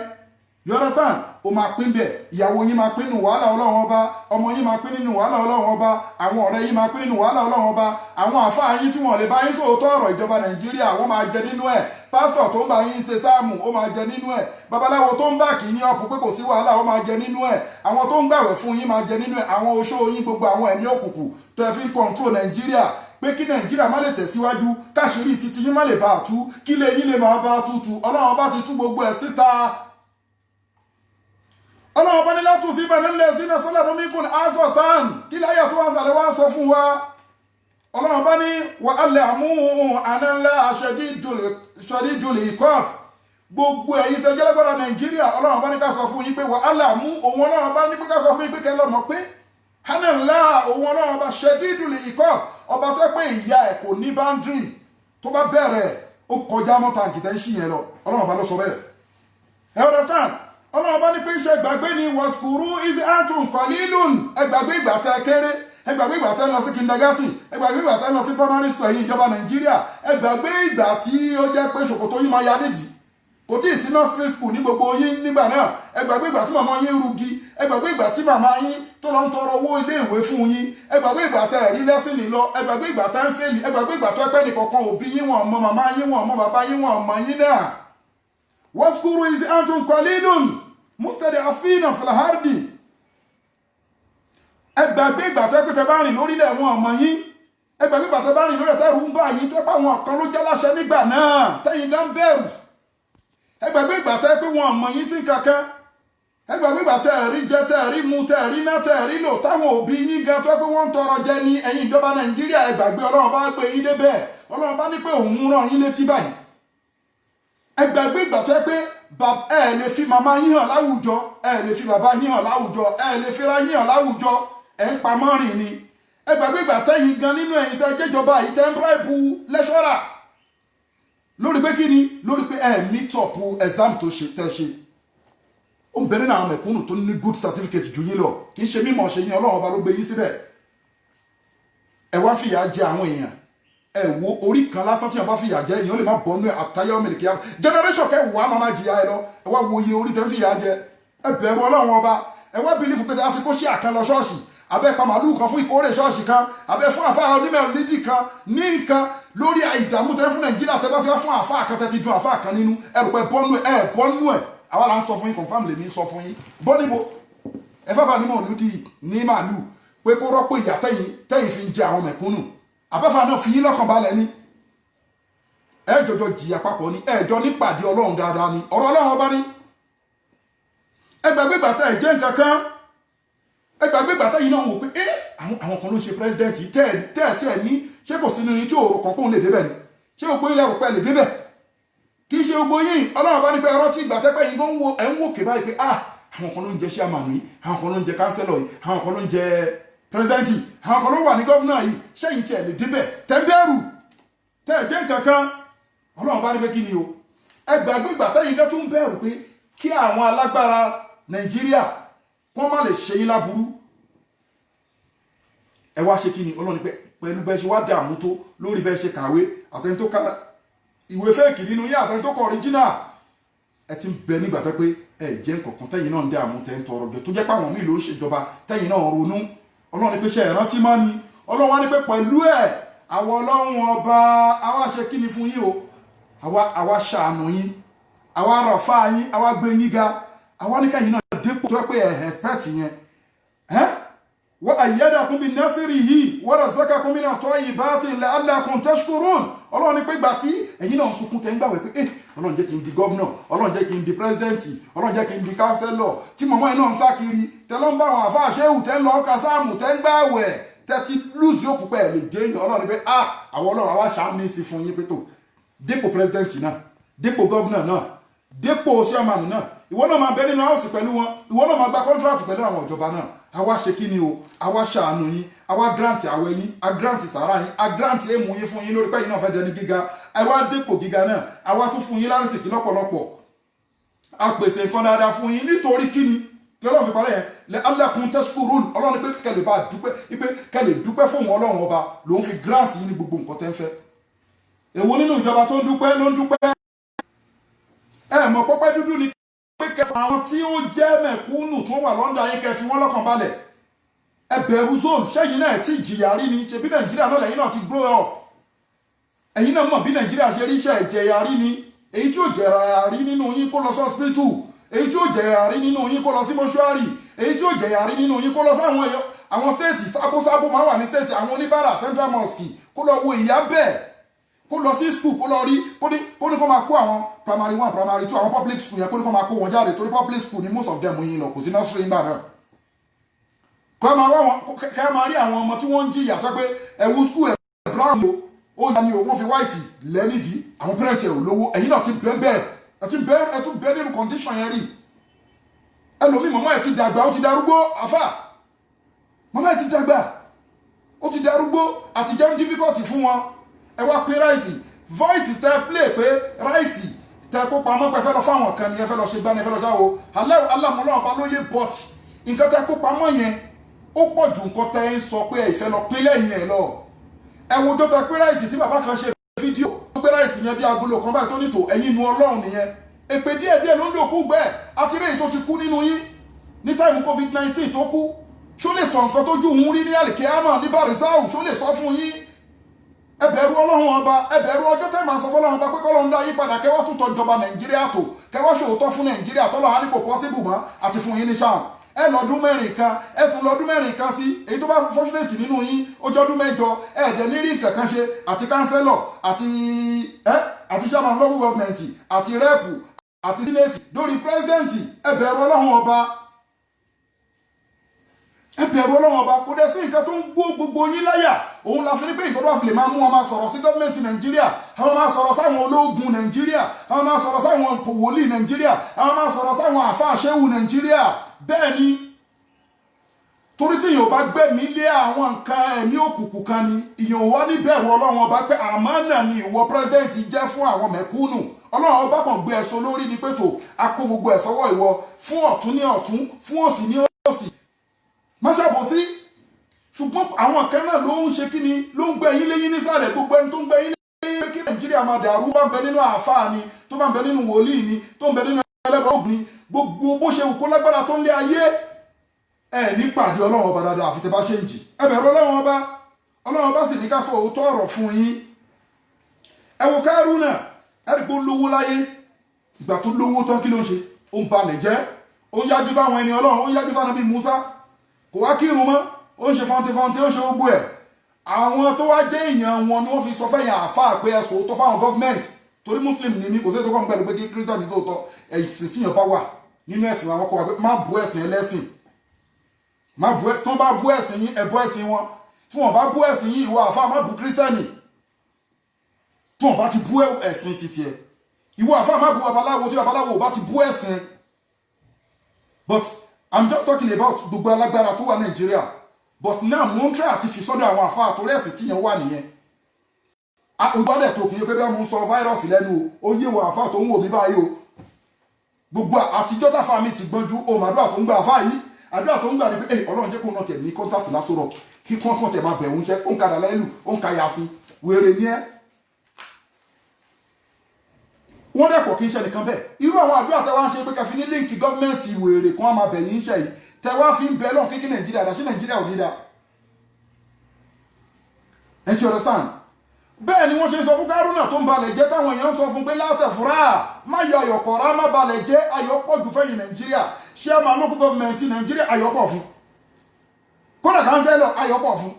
you understand o máa pín bẹ́ẹ̀ ìyàwó yín máa pín nínú wàhálà ọlọ́run ọba ọmọ yín máa pín nínú wàhálà ọlọ́run ọba àwọn ọ̀rẹ́ yín máa pín nínú wàhálà ọlọ́run ọba àwọn àfáà yín tí wọ́n lè bá yín sòótọ́ ọ̀rọ̀ ìjọba nàìjíríà wọ́n máa jẹ nínú ẹ̀ pásítọ̀ tó ń bá yín ṣe sáàmù ó máa jẹ nínú ẹ̀ babaláwo tó ń bá kì í yín ọ̀pọ̀ pé kò sí wàhálà ó máa jẹ nínú ẹ̀ àwọn tó ń gbàwẹ̀ fún yín máa jẹ nínú ẹ̀ àwọn oṣó yín gbogbo àwọn ẹ̀mí òkùnkùn tó ẹ fi ń control nàìjíríà pé kí nàìjíríà má lè tẹ̀síwájú káṣírí títí yín má lè bá a tú kí lè yín lè máa bá a tútù ọlọ́run bá ti tú gbogbo ẹ̀ síta ọlọ́run bá ní látò sí ìbànú lẹ́sìn náà sọ́lámù minkum azọ́tàn kí láyà tó wọ́n sàlẹ̀ wá sọ fún wa ọlọ́run bá ní wà á lè àmú ànánlá shadidul iqab gbogbo ẹ̀yin tẹ́jẹ́ lágbára nàìjíríà ọlọ́run bá ní ká sọ fún yín pé wà á lè àmú òun ọlọ́run bá ní pé ká sọ fún yín pé kẹ́ lọ́mọ pé ànánlá òun ọlọ́run bá shadidul iqab ọba tó pé ìyà ẹ̀ kò ní báńdírì tó bá bẹ̀rẹ̀ ó kọjá mọ́ta nkìtẹ́ ń ṣì yẹn lọ ọlọ́run bá ló sọ bẹ́ẹ̀ ẹ understand ọlọ́run bá ní pé iṣẹ́ ìgbàgbé ni wàskúrú ìsì àtún kọ̀lílùn ẹgbàgbé ìgbà tẹ́ kéré ẹgbàgbé ìgbà tẹ́ lọ sí kindergarten ẹgbàgbé ìgbà tẹ́ lọ sí primary school ẹ̀yìn ìjọba nàìjíríà ẹgbàgbé ìgbà tí ó jẹ́ pé ṣòkòtò yín máa ya nídìí kò tí ì sí nursery school ní gbogbo yín nígbà náà ẹgbàgbé ìgbà tí màmá yín rugi ẹgbàgbé ìgbà tí màmá yín tó lọ ń tọrọ owó ilé ìwé fún yín ẹgbàgbé ìgbà tẹ́ ẹ̀rí lẹ́sìnì lọ ẹgbàgbé ìgbà tẹ́ ń fẹ́lì ẹgbàgbé ìgbà tó ẹpẹ́ nìkankan òbí yín wọn ọmọ màmá yín wọn ọmọ bàbá yín wọn ọmọ yín náà wàskúrú ìsì àtún kọ̀lílùn mustad'afina fil ardi ẹgbàgbé ìgbà tó pé tẹ́ bá rìn lórílẹ̀ wọn ọmọ yín ẹgbàgbé ìgbà tó bá rìn lórílẹ̀ tẹ́rù ń bà yín tó pa wọn kan ló jẹ́ láṣẹ nígbà náà tẹ́yìn gan bẹ̀rù ẹgbàgbé ìgbà tó pé wọn ọmọ yín sí kankan ẹgbàgbé ìgbà tẹ́ẹ̀rí jẹ tẹ́ẹ̀rí mu tẹ́ẹ̀rí ná tẹ́ẹ̀rí lò táwọn òbí yín gan tó pé wọ́n ń tọrọ jẹ ní ẹ̀yin ìjọba Nàìjíríà ẹgbàgbé Ọlọ́run bá gbé yín débẹ̀ Ọlọ́run bá ní pé òun rán yín létí báyìí ẹgbàgbé ìgbà tó pé ẹ lè fi màmá yín hàn láwùjọ ẹ lè fi bàbá yín hàn láwùjọ ẹ lè fi ra yín hàn láwùjọ ẹ ń pamọ́ rìn ni ẹgbàgbé ìgbà tẹ́yìn gan nínú ẹ̀yin tẹ́ jẹ́jọba yìí tẹ́ ń bíráìbù lẹ́ṣọ́rà lórí pé kí ni lórí pé ẹ meet up exam tó ṣe tẹ́ ṣe ó ń bẹ̀rẹ̀ náà àwọn mẹ̀kúnnù tó ní good certificate jù yín lọ kì í ṣe mímọ̀ ṣe yín Ọlọ́run ọba ló gbé yín síbẹ̀ ẹ wá fìyà jẹ àwọn èèyàn ẹ wo orí kan lásán tí wọn bá fìyà jẹ èèyàn lè má bọ́ nú ẹ àtayá ọmọ ìlẹ̀kẹ́ generation kẹwàá máa jìyà ẹ lọ ẹ wá wo iye orí tẹ́ ń fìyà jẹ ẹ bẹ̀rù Ọlọ́run ọba ẹ wá bìlífù pé a ti kó sí àkàn lọ ṣọ́ọ̀ṣì abẹ́ pa màálù kan fún ìkórè ṣọ́ọ̀ṣì kan abẹ́ fún àfáà onímọ̀ nídìí kan ní nǹkan lórí ìdààmú tẹ́ fún Nàìjíríà tẹ́ bá fẹ́ fún àfáà kan tẹ́ ti dun àfáà kan nínú ẹ rò pé bọ́nú ẹ̀ àwa là ń sọ fún yín confam lèmi ń sọ fún yín bọ́ níbo ẹ fẹ́ fà ní mọ̀lúdì ní màálù pé kó rọ́pò ìyà tẹ́yìn fi ń jẹ àwọn mẹ̀kúnnù àbẹ́fà náà fi yín lọ́kàn balẹ̀ ni ẹ jọjọ jìyà papọ̀ ni ẹ jọ nípàdé Ọlọ́run dáadáa ni ọ̀rọ̀ Ọlọ́run ọba ni ẹ gbàgbé gbàtà ẹ jẹ́ nǹkan kan ẹ gbàgbé gbàtà yìí náà wò pé àwọn kan ló ń ṣe pírẹsidẹ́ǹtì tẹ́ẹ̀ ní ṣé kò sí nínú yín tí òòrò kan pòun lè débẹ̀ ni ṣé gbogbo yín lẹ́rù pẹ́ lè débẹ̀ kì í ṣe gbogbo yín Ọlọ́run bá ní pé ẹ̀rọ tí ìgbà tẹ́pẹ́ yìí ẹ̀ ń wò ké báyìí pé àwọn kan ló ń jẹ ṣíàmánù yìí àwọn kan ló ń jẹ kánsẹ́lọ̀ yìí àwọn kan ló ń jẹ pírẹsidẹ́ǹtì àwọn kan ló wà ní gọ́fúnà yìí ṣẹ́yìn tí ẹ̀ lè débẹ̀ tẹ́ bẹ́ẹ̀rù tẹ́ ẹ̀ jẹ́ nǹkan kan Ọlọ́run bá ní pé kí ni o ẹ gbàgbé ìgbà tẹ́yìn kan tún bẹ̀rù pé kí àwọn alágbára Nàìjíríà kó má lè ṣe yín láburú ẹ wá ṣe kí ni Ọlọ́run pé pẹ̀lú bẹ́ẹ̀ ṣe wá dààmú tó lórí bẹ́ẹ̀ ṣe kàwé àtẹni tó ká ìwé fẹ́ẹ̀kì nínú yín àtẹni tó kọ ọ̀ríjínà ẹ ti ń bẹ nígbà tó pé ẹ jẹ́ nǹkankan tẹ́yìn náà ń dààmú tẹ́ ń tọrọ jọ tó jẹ́ pé àwọn míì ló ń ṣèjọba tẹ́yìn náà ronú Ọlọ́run ní pé ṣe ìrántí mọ́ ni Ọlọ́run wá ní pé pẹ̀lú ẹ̀ àwọn Ọlọ́run ọba àwa ṣe kí ni fún yín o àwa ṣàánú yín àwa rọ̀fà yín àwa gbé yín ga àwa ní kẹ́yìn náà dépò tó pé ẹ̀ expect yẹn wa ayyadakum bin nasrihi wa razaqakum min at-tayyibati la'allakum tashkurun Ọlọ́run ní pé ìgbà tí ẹ̀yin náà sunkún tẹ́ ń gbàwẹ̀ pé Ọlọ́run jẹ́ kí n di gọ́vnà Ọlọ́run jẹ́ kí n di pírẹsidẹ́ǹtì Ọlọ́run jẹ́ kí n di kánsẹ́lọ̀ tí mọ̀mọ́ iná ń sá kiri tẹ́ ló ń bá àwọn àfáà ṣéhù tẹ́ ń lọ kásáàmù tẹ́ ń gbàwẹ̀ tẹ́ ti lùsì òkú pẹ́ lè jẹ́ èèyàn Ọlọ́run ní pé àwọn Ọlọ́run àwa ṣàmì sí fún yín pé tó dépò pírẹsidẹ́ǹtì náà dépò gọ́vnà náà dépò ṣẹ́mánù náà ìwọ náà máa bẹ nínú áùsì pẹ̀lú wọn ìwọ náà máa gba kọ́ńtíráàtì pẹ̀lú àwọn ìjọba náà àwa ṣe kí ni o àwa ṣàánú yín àwa grant àwẹ̀ yín a grant sàárà yín a grant èèmù yín fún yín lórí pé yín náà fẹ́ dẹni gíga àwa dépò gíga náà àwa tún fún yín lárísìkí lọ́pọ̀lọpọ̀ a pèsè nǹkan dáadáa fún yín nítorí kí ni lọ́lọ́run fi parẹ́ yẹn lẹ́ alákùn tashkurun Ọlọ́run pé kẹ́lẹ̀ bá dúpẹ́ pé kẹ́lẹ̀ dúpẹ́ fún wọn Ọlọ́run ọba lòun fi grant yín ní gbogbo nǹkan tẹ́ ń fẹ́ èwo nínú ìjọba tó ń dúpẹ́ ló ń dúpẹ́ ẹ mọ̀ pọ́pẹ́ dúdú ni pé kẹfà àwọn tí ó jẹ́ mẹ̀kúnnù tó wà lọ́ndà yín kẹfì wọ́n lọ́kàn balẹ̀ ẹ bẹ̀rù zone ṣẹ́yìn náà tí ìjìyà rí ni ṣe bí Nàìjíríà náà lẹ́yìn náà ti grow up ẹ̀yin náà mọ̀ bí Nàìjíríà ṣe rí iṣẹ́ ìjẹyà rí ni èyí tí ó jẹ̀yà rí nínú yín kó lọ sí hospital èyí tí ó jẹ̀yà rí nínú yín kó lọ sí mọ́ṣúárì èyí tí ó jẹ̀yà rí nínú yín kó lọ sáwọn àwọn stéètì sábósábó máa wà ní stéètì àwọn oníbàárà Central Mosque kó lọ wo ìyá bẹ́ẹ̀ kó lọ sí school kó lọ rí kó ní kó máa kó àwọn primary 1 primary 2 àwọn public school yẹn kó ní kó máa kó wọn jáde torí public school ni most of them yín lọ kò sí nursery ńgbà náà kọ́ máa wá wọn kẹ́ máa rí àwọn ọmọ tí wọ́n ń jìyà tó pé ẹ̀wù school ẹ̀ brown o ó yà ni o wọ́n fi white lẹ́nìdí àwọn parent ẹ̀ ò lówó ẹ̀yin náà ti bẹ́ẹ̀ ẹ̀ tún bẹ́ẹ̀ nínú condition yẹn rí ẹlòmíì mọ̀mọ́ ẹ̀ ti dàgbà ó ti darúgbó àfà mọ̀mọ́ ẹ̀ ti dàgbà ó ti darúgbó àti jẹun difficult fún wọn ẹ wá pé ráìsì voice tẹ play pé ráìsì tẹ kó pamọ́ pé fẹ́ lọ fáwọn kan ni ẹ fẹ́ lọ ṣe gbani ẹ fẹ́ lọ ṣáwo alámúlọ́wọ́ bá lóye but nǹkan tẹ kó pamọ́ yẹn ó pọ̀ ju nǹkan tẹ ń sọ pé ẹ fẹ́ lọ pín lẹ́yìn ẹ lọ ẹ wo tó tẹ pé ráìsì tí bàbá kan ṣe fídíò tó pé ráìsì yẹn bí agolo kan báyìí tó nítò ẹ̀yin nu Ọlọ́run nìyẹn èpè díẹ̀díẹ̀ ló ń dòkú gbẹ́ àti réyìí tó ti kú nínú yín ní táìmù COVID-19 tó kú ṣó lè sọ nǹkan tójú òun rí ní àlèkè àmọ́ ní bàrìsáù ṣó lè sọ fún yín ẹ bẹ̀rù Ọlọ́run ọba ẹ bẹ̀rù ọjọ́ tẹ́ máa sọ fọ́lọ́run ọba pé kọ́lọ́run dá yí padà kẹwàá tún tọjọba Nàìjíríà tó kẹwàá ṣòótọ́ fún Nàìjíríà tọ́lọ́ á ní kò possible mọ́ àti fún yín ní chance ẹ lọ́dún mẹ́rin kan ẹ tún lọ́dún mẹ́rin kan sí èyí tó bá fortunate nínú yín ó jọ́dún mẹ́jọ ẹ dẹ̀ ní rí nǹkan kan ṣe àti kánsẹ́lọ̀ àti chairman local government àti rẹ́ẹ̀pù àti sínéètì lórí pírẹsidẹ́ǹtì ẹ bẹ̀rù Ọlọ́run ọba. Ẹ bẹ̀rù Ọlọ́run ọba. Kò dẹ̀ sí nǹkan tó ń gbó gbogbo yín láyà. Òun la fi ní pé ìgbọ́dọ̀ àfi lè máa mú wọn máa sọ̀rọ̀ sí gọ́ọ̀mẹ̀ntì Nàìjíríà, àwọn máa sọ̀rọ̀ sáwọn ológun Nàìjíríà, àwọn máa sọ̀rọ̀ sáwọn wòlíì Nàìjíríà, àwọn máa sọ̀rọ̀ sáwọn àfáà ṣéwù Nàìjíríà. Bẹ́ẹ̀ ni torí tí èèyàn bá gbẹ̀mí lé àwọn nǹkan ẹ̀mí òkùnkùn kan ni èèyàn wá ní bẹ̀rù Ọlọ́run ọba pé àmánà ni ìwọ pírẹsidẹ́ǹtì jẹ́ fún àwọn mẹ̀kúnnù. Ọlọ́run ọba kan gbé ẹ̀sọ́ lórí ni pé tó a kó gbogbo ẹ̀ sọ́wọ́ ìwọ fún ọ̀tún ní ọ̀tún fún òsì ní òsì. Má ṣàbòsí. Ṣùgbọ́n àwọn kan náà ló ń ṣe kí ni ló ń gbé yín léyìn nísàlẹ̀. Gbogbo ẹni tó ń gbé yín léyìn pé kí Nàìjíríà máa dàrú bá ń bẹ nínú àáfàá ni tó bá ń bẹ nínú wòlíì ni tó ń bẹ nínú ẹlẹ́bọ̀ ògùn ni gbogbo bó ṣe wù kó lágbára tó ń lé ayé ẹ ní pàdé Ọlọ́run ọba dáadáa àfi tẹ́ bá ṣe ń jì. Ẹ bẹ̀rù Ọlọ́run ọba. Ọlọ́run ọba sì ní ká sọ òótọ́ ọ̀rọ̀ fún yín. Ẹ wo Kárúnà ẹ rí pé ó lówó láyé ìgbà tó lówó tán kí ló ń ṣe ó ń balẹ̀ jẹ́ ó ń yájú sáwọn ẹni Ọlọ́run ó ń yájú sáwọn bíi Musa kò wá kírun mọ́ ó ń ṣe fọ́ntẹ́fọ́ntẹ́ ó ń ṣe gbogbo ẹ̀. Àwọn tó wá jẹ́ èèyàn wọn ni wọ́n fi sọ fẹ́yìn àáfàá pé ẹ sòótọ́ fáwọn gọ́fìmẹ̀ntì torí Muslim ni mí kò sí ètò kan pẹ̀lú pé kí Christian ní tòótọ́ ẹ̀sìn tíyàn bá wà nínú ẹ̀sìn àwọn kọ́ wa pé má bu ẹ̀sìn ẹlẹ́sìn má bu ẹ̀sìn tó bá bu ẹ̀sìn yín ẹ bọ́ ẹ̀sìn wọn tí wọ́n bá bu ẹ̀sìn yín ìwọ àáfàá má bu Christiani tí wọ́n bá ti bu ẹ̀sìn títí ẹ ìwọ àáfàá má bu babaláwo tí babaláwo bá ti bu ẹ̀sìn. But I'm just talking about gbogbo alágbára tó wà Nàìjíríà but now mo ń try àti fi sọ́dọ̀ àwọn àáfàá torí ẹ̀sìn tíyẹn wà nìyẹn. Ògbọ́dẹ̀ tó kìí pé bí wọ́n ń sọ fáírọ́ọ̀sì lẹ́nu ó yé wọ àáfàá tó ń wò mí báyìí o gbogbo àtijọ́ táfà mi ti gbọ́njú ohun àdúrà tó ń gba àáfàá yìí àdúrà tó ń gbà ní pé Ọlọ́run jẹ́ kó náà tẹ̀ ní kọ́ńtàtì lásòrò kí kọ́ńtàtì tẹ̀ máa bẹ̀ ń ṣe ó ń kadà lẹ́lù ó ń ka yasin wèrè ní ẹ́. Wọ́n dẹ̀pọ̀ kí n ṣe nìkan bẹ́ẹ̀ irú àwọn àdúrà tẹ́ wá ń ṣe pé kẹfì ní líǹkì gọ́ọ̀mẹ̀ntì wèrè kan máa bẹ̀ yín ṣe yìí tẹ́ wá fi ń bẹ lọ́n kíkí Nàìjíríà dá sí Nàìjíríà ò ní dá. Ẹ ti understand? Bẹ́ẹ̀ ni wọ́n ṣe sọ fún Kárúnà tó ń balẹ̀ jẹ́ táwọn èèyàn ń sọ fún pé látẹ̀fúrà má yọ ayọ̀kọ̀rá má balẹ̀ jẹ́ ayọ̀pọ̀ jù fẹ́yìn Nàìjíríà ṣé ẹ máa lókù gọ́ọ̀mẹ̀ntì Nàìjíríà ayọ̀pọ̀ fún kódà kánsẹ́lọ̀ ayọ̀pọ̀ fún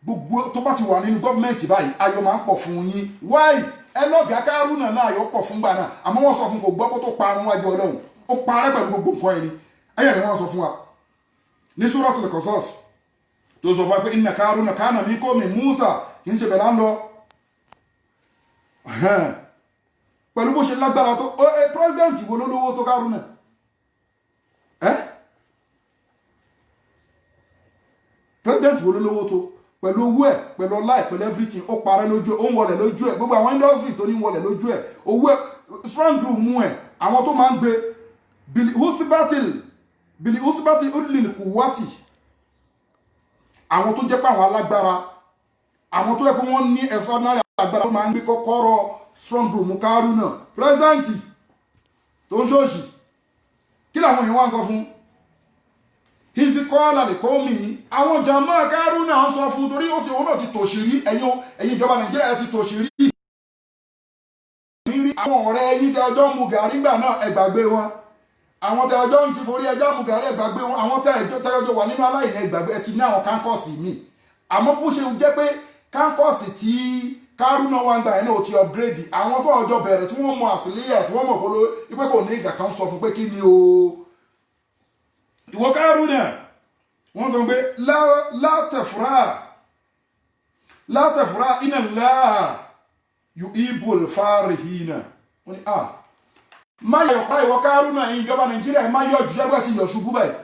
gbogbo tó bá ti wà nínú gọ́ọ̀mẹ̀ntì báyìí ayọ̀ máa ń pọ̀ fún yín wáì ẹ lọ́gàá Kárúnà náà ayọ̀pọ̀ fún gbà náà àmọ́ wọ́n sọ fún kò gbọ́ kó tó parun wájú Ọlọ́run ó parẹ́ pẹ̀lú gbogbo nǹkan ẹni ayọ̀ ni wọ́n sọ fún wa ní Suratul Qasas tó sọ fún wa pé inna Kárúnà kana min qawmi Musa kì í ṣe bẹ̀rẹ̀ ń lọ pẹ̀lú bó ṣe lágbára tó pírẹsidẹ́ǹtì wo ló lówó tó Kárúnà pírẹsidẹ́ǹtì wo ló lówó tó pẹ̀lú owó ẹ̀ pẹ̀lú ọlá ẹ̀ pẹ̀lú everything ó parẹ́ lójú ẹ̀ ó ń wọlẹ̀ lójú ẹ̀ gbogbo àwọn industry tó ní wọlẹ̀ lójú ẹ̀ owó ẹ̀ strong group mú ẹ̀ àwọn tó máa ń gbé bìlì húsíbátì udlil kùwátì àwọn tó jẹ́ pé àwọn alágbára àwọn tó yẹ pé wọ́n ní extraordinary agbára tó máa ń gbé kọ́kọ́rọ́ strong group mú Kárúnà pírẹsidẹ́ǹtì tó ń ṣòṣì kí làwọn èèyàn wá sọ fún ìsìnkọ́lá lè kọ́ mi àwọn jàmọ́ Kárúnà ń sọ fún torí òun náà ti tòṣìrí ẹ̀yin ìjọba Nàìjíríà ti tòṣìrí rírí àwọn ọ̀rẹ́ yín tẹ ọjọ́ mu gàrí gbà náà ẹgbàgbé wọn àwọn tẹ ọjọ́ ń fi forí ẹjọ́ mu gàrí ẹgbàgbé wọn àwọn tẹ ọjọ́ wà nínú aláìní ẹgbàgbé ẹ ti ní àwọn kánkọ́ọ̀sì mi àmọ́ bó ṣe jẹ́ pé kánkọ́ọ̀sì tí Kárúnà wà ń gbà ẹ̀ náà ó ti upgrade àwọn tó ọjọ́ bẹ̀rẹ̀ tí wọ́n mọ àsìlíyẹ̀ tí wọ́n mọ̀ bolo ipé kò ní ìgbà kan sọ fún pé kí ni o ìwọ Kárúnà wọ́n sọ pé látẹ̀fúrá iná láà yuhibbul farihina wọ́n ni má yọ̀kọ́ ìwọ Kárúnà ìjọba Nàìjíríà má yọ jù ṣẹ́gbẹ́ ti yọ̀ ṣubú báyìí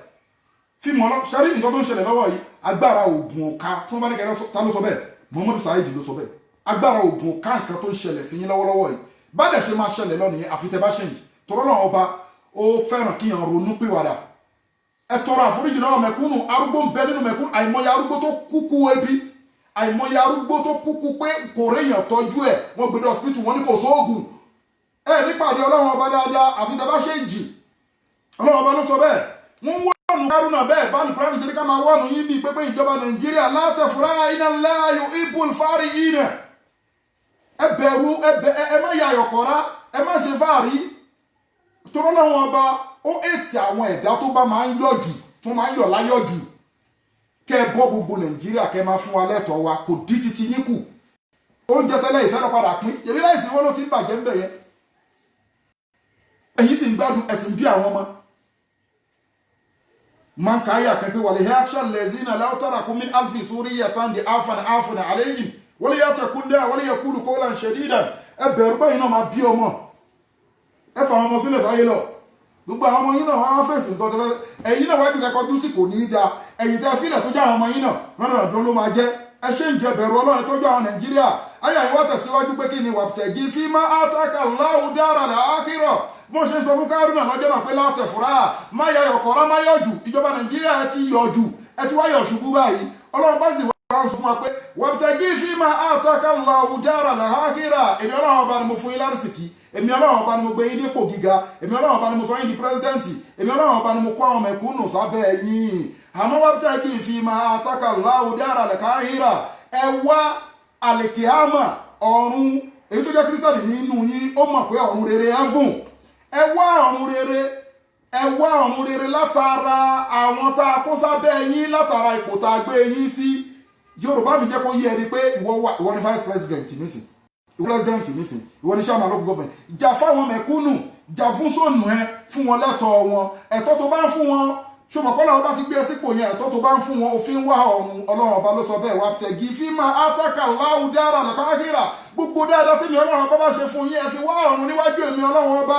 fíìmù ṣẹ́rí nǹkan tó ń ṣẹlẹ̀ lọ́wọ́ yìí agbára ògùn ọ̀ka tí wọ́n bá ní kẹ́rẹ́ ta ló sọ bẹ́ẹ̀ Muhammadu Saheed ló sọ bẹ́ẹ̀ agbára ògùn ọ̀ka nǹkan tó ń ṣẹlẹ̀ sí yín lọ́wọ́lọ́wọ́ yìí bá dẹ̀ ṣe máa ṣẹlẹ̀ lọ nìyẹn àfi tẹ́ bá ṣẹ̀ǹjì tọ́rọ́ náà ọba ó fẹ́ràn kíyàn ronú pìwàdà ẹ tọrọ àforíjì lọ́wọ́ mẹ̀kúnnù arúgbó ń bẹ nínú mẹ̀kúnnù àìmọye arúgbó tó kúkú ebi àìmọye arúgbó tó kúkú pé kò réèyàn tọ́jú ẹ̀ wọ́n gbé dé hospital wọn ní kò sóògùn ẹ nípàdé Ọlọ́run ọba dáadáa àfi tẹ́ bá ṣẹ̀ǹjì Ọlọ́run ọba ló sọ bẹ́ẹ̀ wọ́n wọ́n Kárúnà bẹ́ẹ̀ bá ní Kùránì ṣe ní ká máa wọ́nù yín bíi pépé ìjọba Nàìjíríà látẹ̀fúrá iná la yuhibbul farihina ẹ bẹ̀rù ẹ má ya àyọ̀kọ̀rá ẹ má ṣe fáàrí tọ́rọ́ lọ́wọ́ ọba ó ètì àwọn ẹ̀dá tó bá máa ń yọ̀jù tó máa ń yọ̀ láyọ̀jù kẹ́ ẹ bọ́ gbogbo Nàìjíríà kẹ́ ẹ máa fún wa lẹ́tọ̀ọ́ wa kò dí titi yín kù oúnjẹ tẹ́lẹ̀ ìfẹ́ lọ padà pín èmi láìsí wọn ló ti ń bàjẹ́ ń bẹ̀ yẹn ẹ̀yin sì ń gbádùn ẹ̀sìn bí àwọn ọmọ man ka aya kan pé wal yakhsha allazina law taraku min alfi suriyatan di afan alayhim wal yatakunda wal yaqulu qawlan shadidan ẹ bẹ̀rù báyìí náà máa bí ọmọ ẹ fà àwọn ọmọ sílẹ̀ sáyé lọ gbogbo àwọn ọmọ yín náà wọ́n fèsì nǹkan tó fẹ́ ẹ̀yin náà wájú kẹ́kọ̀ọ́ dúsì kò ní í da ẹ̀yin tẹ́ fílẹ̀ tó jẹ́ àwọn ọmọ yín náà lọ́nà ọ̀dún ló máa jẹ́ ẹ ṣe ń jẹ bẹ̀rù ọlọ́run tó jọ àwọn nàìjíríà ayé àyíwá tẹ̀síwájú pé kí ni wabtaghi fima ataka Allahu daral akhirah bó ṣe ń sọ fún Kárúnà lọ́jọ́ náà pé látẹ̀ fúra má yọ ọ̀kọ̀ọ̀rọ̀ má yọ̀jù ìjọba nàìjíríà ẹ ti yọ̀jù ẹ ti wáyọ̀ ṣubú báyìí ọlọ́run bá sì wá ń fún wa pé wabtaghi fima ataka Allahu daral akhirah èmi ọlọ́run ọba ni mo fún yín lárísìkí èmi ọlọ́run ọba ni mo gbé yín dépò gíga èmi ọlọ́run ọba ni mo sọ yín di pírẹsidẹ́ǹtì èmi ọlọ́run ọba ni mo kó àwọn mẹ̀kúnnù sábẹ́ yín àmọ́ wabtaghi fima ataka Allahu daral akhirah ẹ wá àlìkìámà ọ̀run èyí tó jẹ́ kírísítànì nínú yín ó mọ̀ pé ọ̀run rere heaven ẹ wá ọ̀run rere látara àwọn tá a kó sábẹ́ yín látara ipò tá a gbé yín sí yorùbá mi jẹ́ kó yé ẹni pé ìwọ ni vice president nísìn ìwọ president nísìn ìwọ ni chairman local government jà fáwọn mẹ̀kúnnù jà fún sóònù ẹ fún wọn lẹ́tọ̀ọ́ wọn ẹ̀tọ́ tó bá ń fún wọn ṣùgbọ́n kọ́lá ọba ti gbé sípò yẹn ẹ̀tọ́ tó bá ń fún wọn òfin wá ọ̀run ọlọ́run ọba ló sọ bẹ́ẹ̀ wabtaghi fima ataka Allahu daral akhirah gbogbo dáadáa tí mi ọlọ́run ọba bá ṣe fún yín ẹ fi wá ọ̀run níwájú èmi ọlọ́run ọba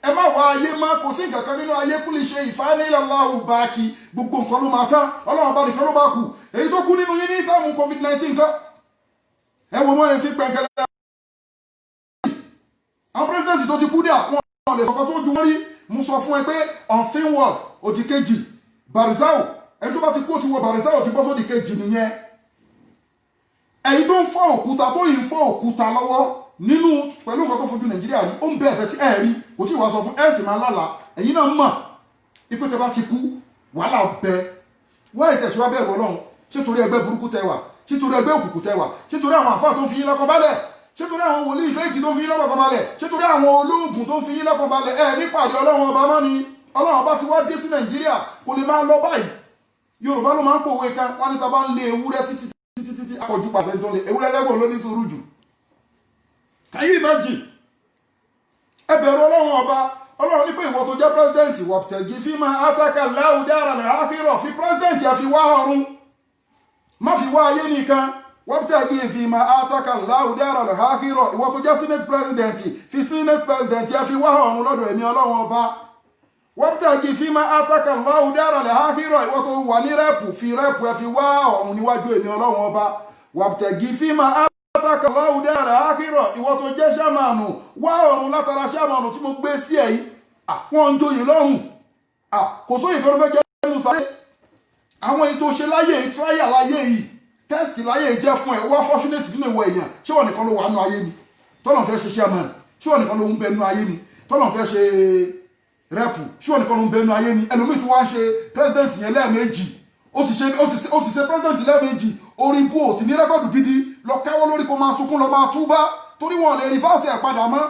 ẹ má wá ayé má kò sí nǹkan kan nínú ayé kúlì ṣe ìfánilọ́láhù báàkì gbogbo nǹkan ló máa tán ọlọ́run ọba nìkan ló bá kù èyí tó kú nínú yín ní ìtààmú COVID-19 kan ẹ wo mọ́ ẹ sí pẹ̀kẹ́lẹ́ àwọn pírẹsidẹ́ǹtì tó ti kú dà wọn lè sọ̀kan tó ju wọ́n rí mo sọ fún ẹ pé unseen world òdì kejì Barizao ẹni tó bá ti kó ti wọ Barizao ti bọ́ sódì kejì nìyẹn ẹ̀yin tó ń fọ́ òkúta tó yìí ń fọ́ òkúta lọ́wọ́ nínú pẹ̀lú nǹkan tó fojú nàìjíríà rí ó ń bẹ̀ẹ̀ bẹ́ẹ̀ tí ẹ̀ rí kò tí ì wá sọ fún ẹ̀sìn máa lálà ẹ̀yin náà mọ̀ ipò tẹ bá ti kú wàhálà bẹ wọ́n ìtẹ̀síwá bẹ́ẹ̀ wọ lọ́hùn ṣé torí ẹgbẹ́ burúkú tẹ wà ṣé torí ẹgbẹ́ òkùnkùn tẹ wà ṣé torí àwọn àfáà tó ń fi yín lọ́kàn balẹ̀ ṣé torí àwọn wòlíì fẹ́ẹ̀kì tó ń fi yín lọ́kàn balẹ̀ ṣé torí àwọn olóògùn tó ń fi yín lọ́kàn balẹ̀ ẹ̀ nípàdé ọlọ́run ọba mọ́ ni ọlọ́run ọba ti wá dé sí nàìjíríà kò lè máa lọ báyìí yorùbá ló máa ń pòwe kan wọn ní ta bá ń lé ewúrẹ́ títí akọjú pàṣẹ tó lé ewúrẹ́ lẹ́gbọ̀n ló ní sùúrù jù. Can you imagine? ẹ bẹ̀rù ọlọ́run ọba ọlọ́run ní pé ìwọ tó jẹ́ pírẹsidẹ́ǹtì wabtaghi fima ataka Allahu daral akhirah fi pírẹsidẹ́ǹtì ẹ fi wá ọ̀run má fi wá ayé nìkan wabtaghi fima ataka Allahu daral akhirah ìwọ tó jẹ́ senate pírẹsidẹ́ǹtì fi senate pírẹsidẹ́ǹtì ẹ fi wá ọ̀run lọ́dọ̀ èmi ọlọ́run ọba wabtaghi fima ataka Allahu daral akhirah ìwọ tó wà ní rẹ́pù fi rẹ́pù ẹ fi wá ọ̀run níwájú èmi ọlọ́run ọba wabtaghi fima ataka Allahu daral akhirah ìwọ tó jẹ́ sàmánù wá ọ̀run látara sàmánù tí mo gbé sí ẹ̀ yìí àwọn ń joyè lọ́rùn kò sóyè tó ló fẹ́ jẹ́ ẹnu sáré àwọn èyí tó ṣe láyé yìí tíráyà láyé yìí tẹ́sítì láyé yìí jẹ́ fún ẹ̀ wá fọ́ṣúnẹ̀tì nínú ìwọ èèyàn ṣé wọ́n nìkan ló wà nú ayé ni tọ́lọ̀ fẹ́ ṣe chairman ṣé wọ́n nìkan ló ń bẹ nú ayé ni tọ́lọ̀ fẹ́ ṣe rẹ́pù ṣé wọ́n nìkan ló ń bẹ nú ayé ni ẹlòmíì tí wọ́n á ṣe president yẹn lẹ́ẹ̀mejì ó sì ṣe president lẹ́ẹ̀mejì orí bú òsì ní rẹ́kọ̀dù gidi lọ káwọ́ lórí kó máa sunkún lọ máa túbá torí wọn lè rìfáàsì ẹ̀ padà mọ́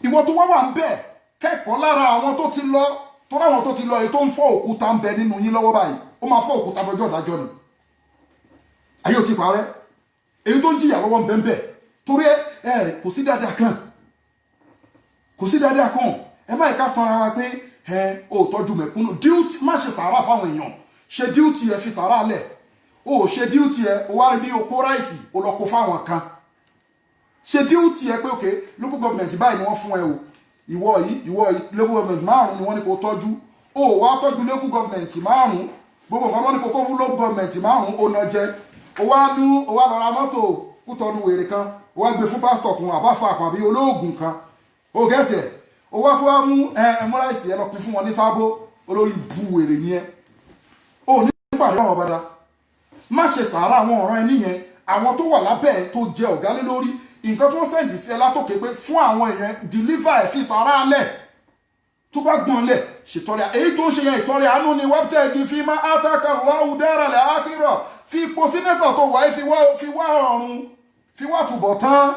ìwọ tó wá wà ń bẹ̀ kẹ́kọ̀ọ́ lára àwọn tó ti lọ torí àwọn tó ti lọ èyí tó ń fọ́ òkúta ń bẹ nínú yín lọ́wọ́ báyìí ó máa fọ́ òkúta lọ́jọ́ ìdájọ́ ni ayé ò ti parẹ́ èyí tó ń jìyà lọ́wọ́ ń bẹ ń bẹ̀ torí kò sí dáadáa kan ẹ má ìka tan ara wa pé ó tọ́jú mẹ̀kúnnù díútì má ṣe sàárà fáwọn èèyàn ṣe díútì ẹ fi sàárà lẹ̀ ó ṣe díútì ẹ ó wá rí bí okó ráìsì ó lọ kó fáwọn kan ṣe díútì ẹ pé òkè local government báyìí ni wọ́n fún ẹ o ìwọ yìí local government márùn ni wọ́n ní kó tọ́jú ó wá tọ́jú local government márùn gbogbo nǹkan wọ́n ní kó kó fún local government márùn ó ná jẹ ó wá lọ ra mọ́tò Kútọ́nù wèrè kan ó wá gbé fún pásítọ̀ kan àbáfà kan àbí olóògùn kan ó gẹ́tì ẹ̀ ó wá tó wá mú ẹmúráìsì ẹ lọ pín fún wọn ní Sábó olórí bu wèrè ni ẹ ó ní pàdé àwọn ọ̀bàdà má ṣe sàárà àwọn ọ̀ràn ẹni yẹn àwọn tó wà lábẹ́ ẹ tó jẹ ọ̀gá lé lórí nǹkan tó ń sẹ́ǹdì sí ẹ látòkè pé fún àwọn èèyàn deliver ẹ̀ fi sàárà lẹ̀ tó bá gbọ́n lẹ̀ ṣètọrẹ èyí tó ń ṣe yẹn ìtọrẹ àánú ni wabtaghi fima ataka Allahu daral akhirah fi ipò sínétọ̀ tó wáyé fi wá ọ̀run fi wá túbọ̀ tán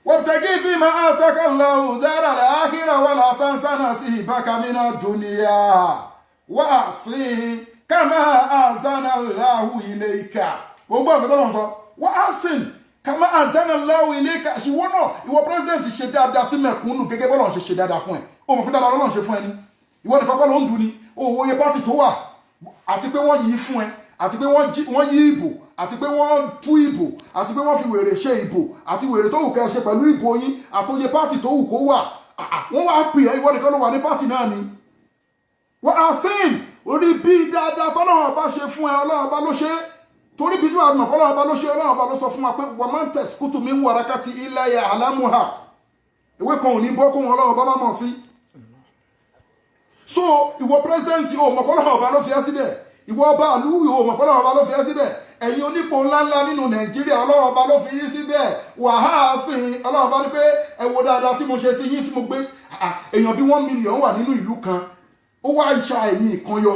wabtaghi fima ataka Allahu daral akhirah wala tansa nasibaka minad dunya wa ahsin kama ahsana Allahu ilayka gbogbo ọ̀gá tó lọ́n sọ wa ahsin kama anzalallahu ilayka ṣìwọ́ náà ìwọ president ṣe dáadáa sí mẹ̀kúnnù gẹ́gẹ́ bọ́lọ̀ ṣe dáadáa fún ẹ o mọ̀ pé dáadáa lọ́lọ́ ṣe fún ẹ ní ìwọ nìkan kọ́ ló ń dùn ní owó iye pátì tó wà àti pé wọ́n yí fún ẹ àti pé wọ́n yí ìbò àti pé wọ́n tú ìbò àti pé wọ́n fi wèrè ṣe ìbò àti wèrè tó wù kẹ́ ṣe pẹ̀lú ìbò yín àtòye pátì tó wù kó wà wọ́n wá pè é ìwọ nìkan ló wà ní pátì náà ni wọ́n á sìn orí bí dáadáa tọ́lọ́run bá ṣe fún ẹ ọlọ́run bá ló ṣe torí bí tí wàá mọ̀ ọlọ́run bá ló ṣe ọlọ́run bá ló sọ fún wa pé wọ́n máa ń tẹ̀sí kútù mi ń wọ arákàtì illa ya'lamuha ìwé kan ò ní bọ́ kóhun ọlọ́run bá má mọ̀ sí. so ìwọ pírẹsidẹ́ǹtì ò mọ̀ ọlọ́run bá ló fi ẹ́ síbẹ̀ ìwọ ọba àlú ò mọ̀ ọlọ́run bá ló fi ẹ́ síbẹ̀ ẹ̀yin onípò ńláńlá nínú nàìjíríà ọlọ́run bá ló fi yín síbẹ̀ wàhálà sìn ọlọ́run bá ní pé ẹ wo dáadáa tí mo ṣe sí yín tí mo gbé èèyàn bí 1 million wà nínú ìlú kan ó wá ìṣà ẹ̀yìn kan yọ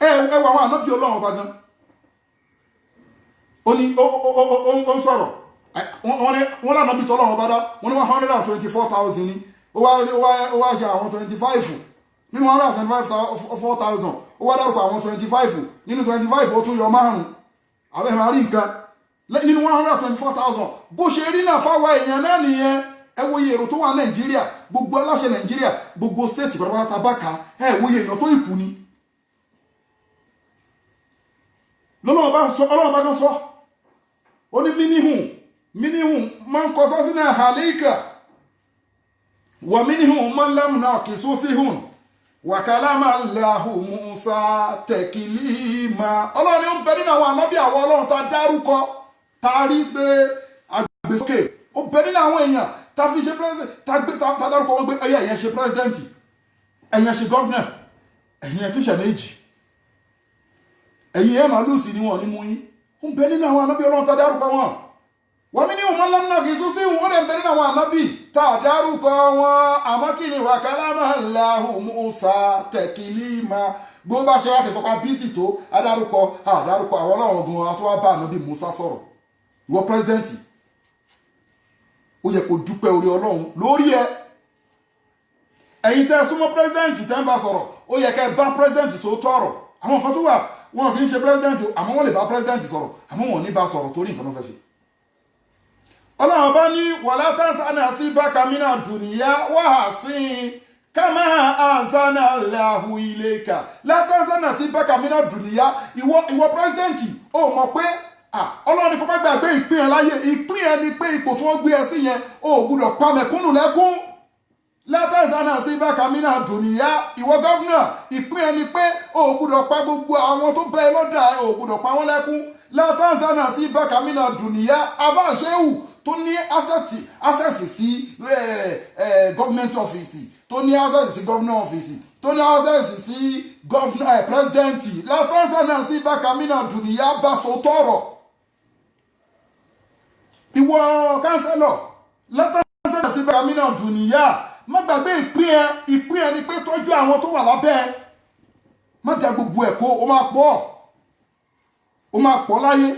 ẹ wà àwọn ànábì ọlọ́run ọba gan ó ní ó ń sọ̀rọ̀ wọ́n lànà bí tọ́lọ́run ọba dá wọ́n ní 124,000 ní ó wá ṣe àwọn 25 nínú 124,000 ó wá dárúkọ àwọn 25 nínú 25 ó tún yọ márùn àbẹ́ máa rí nǹkan nínú 124,000 bó ṣe rí náà fáwọn èèyàn náà nìyẹn ẹ wo iye èrò tó wà nàìjíríà gbogbo aláṣẹ nàìjíríà gbogbo stéètì pàápàá tabaka ẹ wo iye èèyàn tó ìkú ni lọ́lọ́wọ́ bá kan sọ ó ní mínihùn máa ń kọ sọ́sí náà hàlíkà wà mínihùn máa ń lámù náà kì í só sí hùn wà kálàmà láhù Musa tẹ̀kìlímà ọlọ́run ni ó ń bẹ nínú àwọn ànábì àwọn ọlọ́run tá dárúkọ tá rí pé àgbèsókè ó bẹ nínú àwọn èèyàn tá fi ṣe president tá dárúkọ wọn gbé ẹyẹ ẹ̀yẹn ṣe president ẹ̀yẹn ṣe governor ẹ̀yẹn túnṣe méjì ẹ̀yin ẹ̀ máa lùsì ni wọn ní mú yín ó ń bẹ nínú àwọn ànábì ọlọ́run tá a dárúkọ wọn wọ́n mi ní òun máa ń lámúnà kì í sún sí òun ó lè ń bẹ nínú àwọn ànábì tá a dárúkọ wọn àmọ́ kí ni wa kalama Allahu Musa taklima bó bá ṣe láti sọpá bíìsì tó adárúkọ àdárúkọ àwọn ọlọ́run ọdún àtúwá bá ànábì Musa sọ̀rọ̀ ìwọ pírẹsidẹ́ǹtì ó yẹ kó dúpẹ́ orí ọlọ́run lórí ẹ ẹ̀yin tẹ́ súnmọ́ pírẹsidẹ́ǹtì tẹ́ ń bá sọ̀rọ̀ ó yẹ kẹ́ bá pírẹsidẹ́ǹtì sòótọ́ ọ̀rọ̀ àwọn kan tó wà wọn kì í ṣe president àmọ́ wọ́n lè bá president sọ̀rọ̀ àmọ́ wọn ò ní bá sọ̀rọ̀ torí nǹkan tó fẹ́ ṣe. ọlọ́run bá ní wàlá tansa nasibaka mina dunya wa hasin kama anzalna Allahu ilayka la tansa nasibaka mina dunya ìwọ president ó mọ̀ pé ọlọ́run ní kó má gbàgbé ìpín ẹ láyé ìpín ẹ ni pé ipò tí wọ́n gbé ẹ sí yẹn ó gbúdọ̀ pa mẹ̀kúnnù lẹ́kún látàzánà sí bákàmínà dùnìyà ìwọ gọ́fúnà ìpín ẹni pé o gbúdọ̀ pa gbogbo àwọn tó bẹ́ẹ̀ lọ́dà o gbúdọ̀ pa wọ́n lẹ́kún látàzánà sí bákàmínà dùnìyà abáṣẹ́wù tó ní access sí government office tó ní access sí governor office tó ní access sí governor president látàzánà sí bákàmínà dùnìyà bá so tọrọ ìwọ kánsẹ́lọ̀ látàzánà sí bákàmínà dùnìyà má gbàgbé ìpín ẹ ni pé tọ́jú àwọn tó wà lábẹ́ má dá gbogbo ẹ̀ kó o máa pọ̀ láyé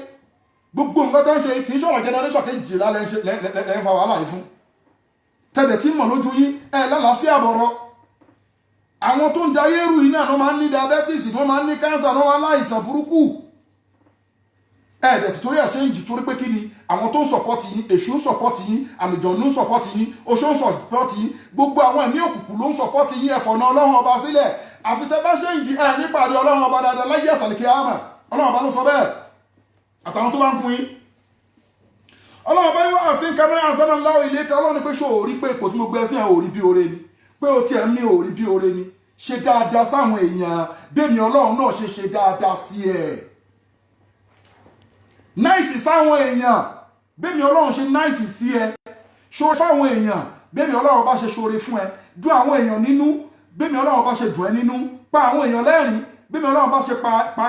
gbogbo nǹkan tó ń ṣe kì í ṣọ̀rọ̀ generation kejìlá lẹ́yìn fa wàhálà yìí fún tẹ̀lẹ̀ tí mọ̀ lójú yín lálàáfíà bọ̀rọ̀ àwọn tó ń da yẹ́rù yìí náà máa ń ní diabetes wọ́n máa ń ní cancer wọ́n máa ń láìsàn burúkú ẹ̀ẹ́dẹ̀ tí torí ẹ̀ ṣe ń jì torí pé kí ni àwọn tó ń sọ̀pọ̀tì yín èṣù ń sọ̀pọ̀tì yín àlùjọ̀nnú ń sọ̀pọ̀tì yín oṣó ń sọ̀pọ̀tì yín gbogbo àwọn ẹ̀mí òkùnkùn ló ń sọ̀pọ̀tì yín ẹ̀fọ̀ náà ọlọ́run ọba sílẹ̀ àfi tẹ́ bá ṣe ń jì ẹ̀ nípàdé ọlọ́run ọba dáadáa láyé àtàlìkẹ́ àmà ọlọ́run ọba ló sọ bẹ́ẹ̀ àtàwọn tó bá ń kún yín ọlọ́run ọba ní wọ́n àṣín kámẹ́rà àṣánà láwọ̀ ilé ká ọlọ́run pé ṣó ò rí pé ipò tí mo gbé sí ẹ̀ ò rí bí oore ni pé o tiẹ̀ ní ò rí bí oore ni ṣe dáadáa sáwọn èèyàn bẹ́ẹ̀ni ọlọ́run náà ṣe dáadáa sí ẹ̀ náìsì sáwọn èèyàn bẹ́ẹ̀ni ọlọ́run ṣe náìsì sí ẹ ṣoore fáwọn èèyàn bẹ́ẹ̀ni ọlọ́run bá ṣe ṣoore fún ẹ dùn àwọn èèyàn nínú bẹ́ẹ̀ni ọlọ́run bá ṣe dùn ẹ nínú pa àwọn èèyàn lẹ́rìn bẹ́ẹ̀ni ọlọ́run bá ṣe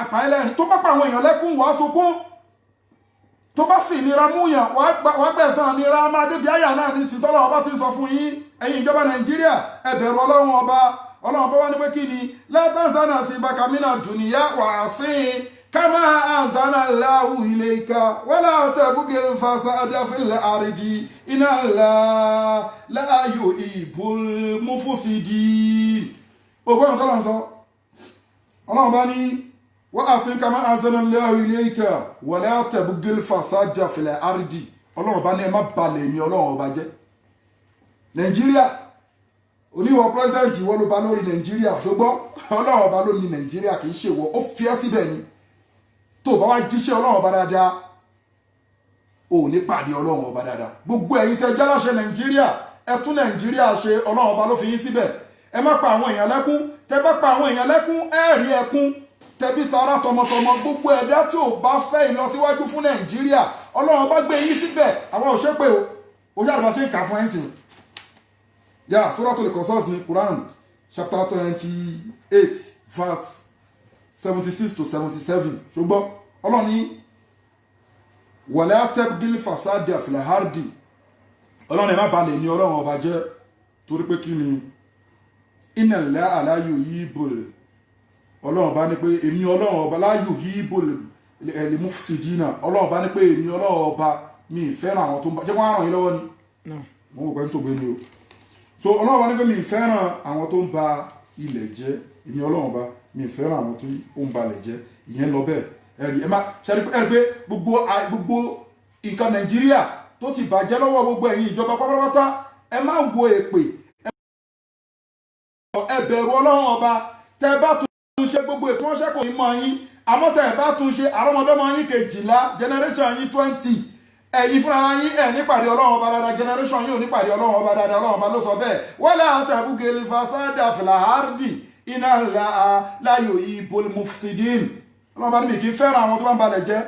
pa ẹ lẹ́rìn tó bá pa àwọn èèyàn lẹ́kún wàá sunkún tó bá fi ìnira múyàn wàá gbẹ̀san ìnira máa débi àyà náà ní ìsìn tọ́lọ́run bá ti sọ fún yín ẹ̀yin ìjọba nàìjíríà ẹ bẹ̀rù ọlọ́run ọba wá ní pé kí ni látàzánà sí bàkàmínà dùnìyà wàásìn كما أنزل الله إليك ولا تبغ الفساد في الأرض إن الله لا يحب المفسدين ọgbọ́n tó lọ́n sọ ọlọ́run bá ní wa asin kama anzalallahu ilayka wa la tabghil fasada fil ardi ọlọ́run bá ní ẹ má balẹ̀ mi ọlọ́run ọba jẹ́. Nàìjíríà oníwọ̀ president ìwọ ló bá lórí Nàìjíríà ṣùgbọ́n ọlọ́run ọba ló ní Nàìjíríà kì í ṣe wọ ó fi ẹ́ síbẹ̀ ni tó bá wá jíṣẹ́ ọlọ́run ọba dáadáa ò ní pàdé ọlọ́run ọba dáadáa. Gbogbo ẹ̀yin tẹ́ jáláṣẹ Nàìjíríà ẹ tún Nàìjíríà ṣe ọlọ́run ọba ló fi yín síbẹ̀. Ẹ má pa àwọn èèyàn lẹ́kún tẹ́ bá pa àwọn èèyàn lẹ́kún ẹ rí ẹkún tẹbí tara tọmọtọmọ gbogbo ẹ̀dá tí ò bá fẹ́ ìlọsíwájú fún Nàìjíríà ọlọ́run bá gbé yín síbẹ̀ àwọn òṣèpè o yára bá ṣe ń kà fún ẹ̀sìn. yà Suratul Qasas ní Quran chapter 28 verse 76 to 77 ṣùgbọ́n ọlọ́run ní wala tabghil fasada fil ardi ọlọ́run ẹ má balẹ̀ ní ọlọ́run ọba jẹ́ torí pé kí ni inna Allaha la yuhibbul ọlọ́run bá ní pé èmi ọlọ́run ọba la yuhibbul mufsidina ọlọ́run bá ní pé èmi ọlọ́run ọba mi fẹ́ràn àwọn tó ń bá jẹ́ wọ́n á ràn yín lọ́wọ́ ni mo wò pé ń tó gbé ni o so ọlọ́run bá ní pé mi fẹ́ràn àwọn tó ń ba ilẹ̀ jẹ́ èmi ọlọ́run ọba mi fẹ́ràn àwọn tó ń balẹ̀ jẹ́ ìyẹn lọ bẹ́ẹ̀ ẹ̀rí ẹ má ṣẹ́rí pé gbogbo nǹkan Nàìjíríà tó ti bàjẹ́ lọ́wọ́ gbogbo ẹ̀yin ìjọba pátápátá ẹ má wo èpè ẹ bẹ̀rù ọlọ́run ọba tẹ́ bá tún ṣe gbogbo ètò wọn ṣẹ́kọ̀ọ́ yín mọ́ yín àmọ́ tẹ́ bá tún ṣe àrọ́mọdọ́mọ yín 12 generation yín 20 ẹ̀yin fúnra yín ẹ̀ nípàdé ọlọ́run ọba dáadáa generation yín ò nípàdé ọlọ́run ọba dáadáa ọlọ́run ọba ló sọ bẹ́ẹ̀ wala tabghil fasada fil ardi inna Allaha la yuhibbul mufsidin ọlọ́run bá ní mi kì í fẹ́ràn àwọn tó bá ń balẹ̀ jẹ́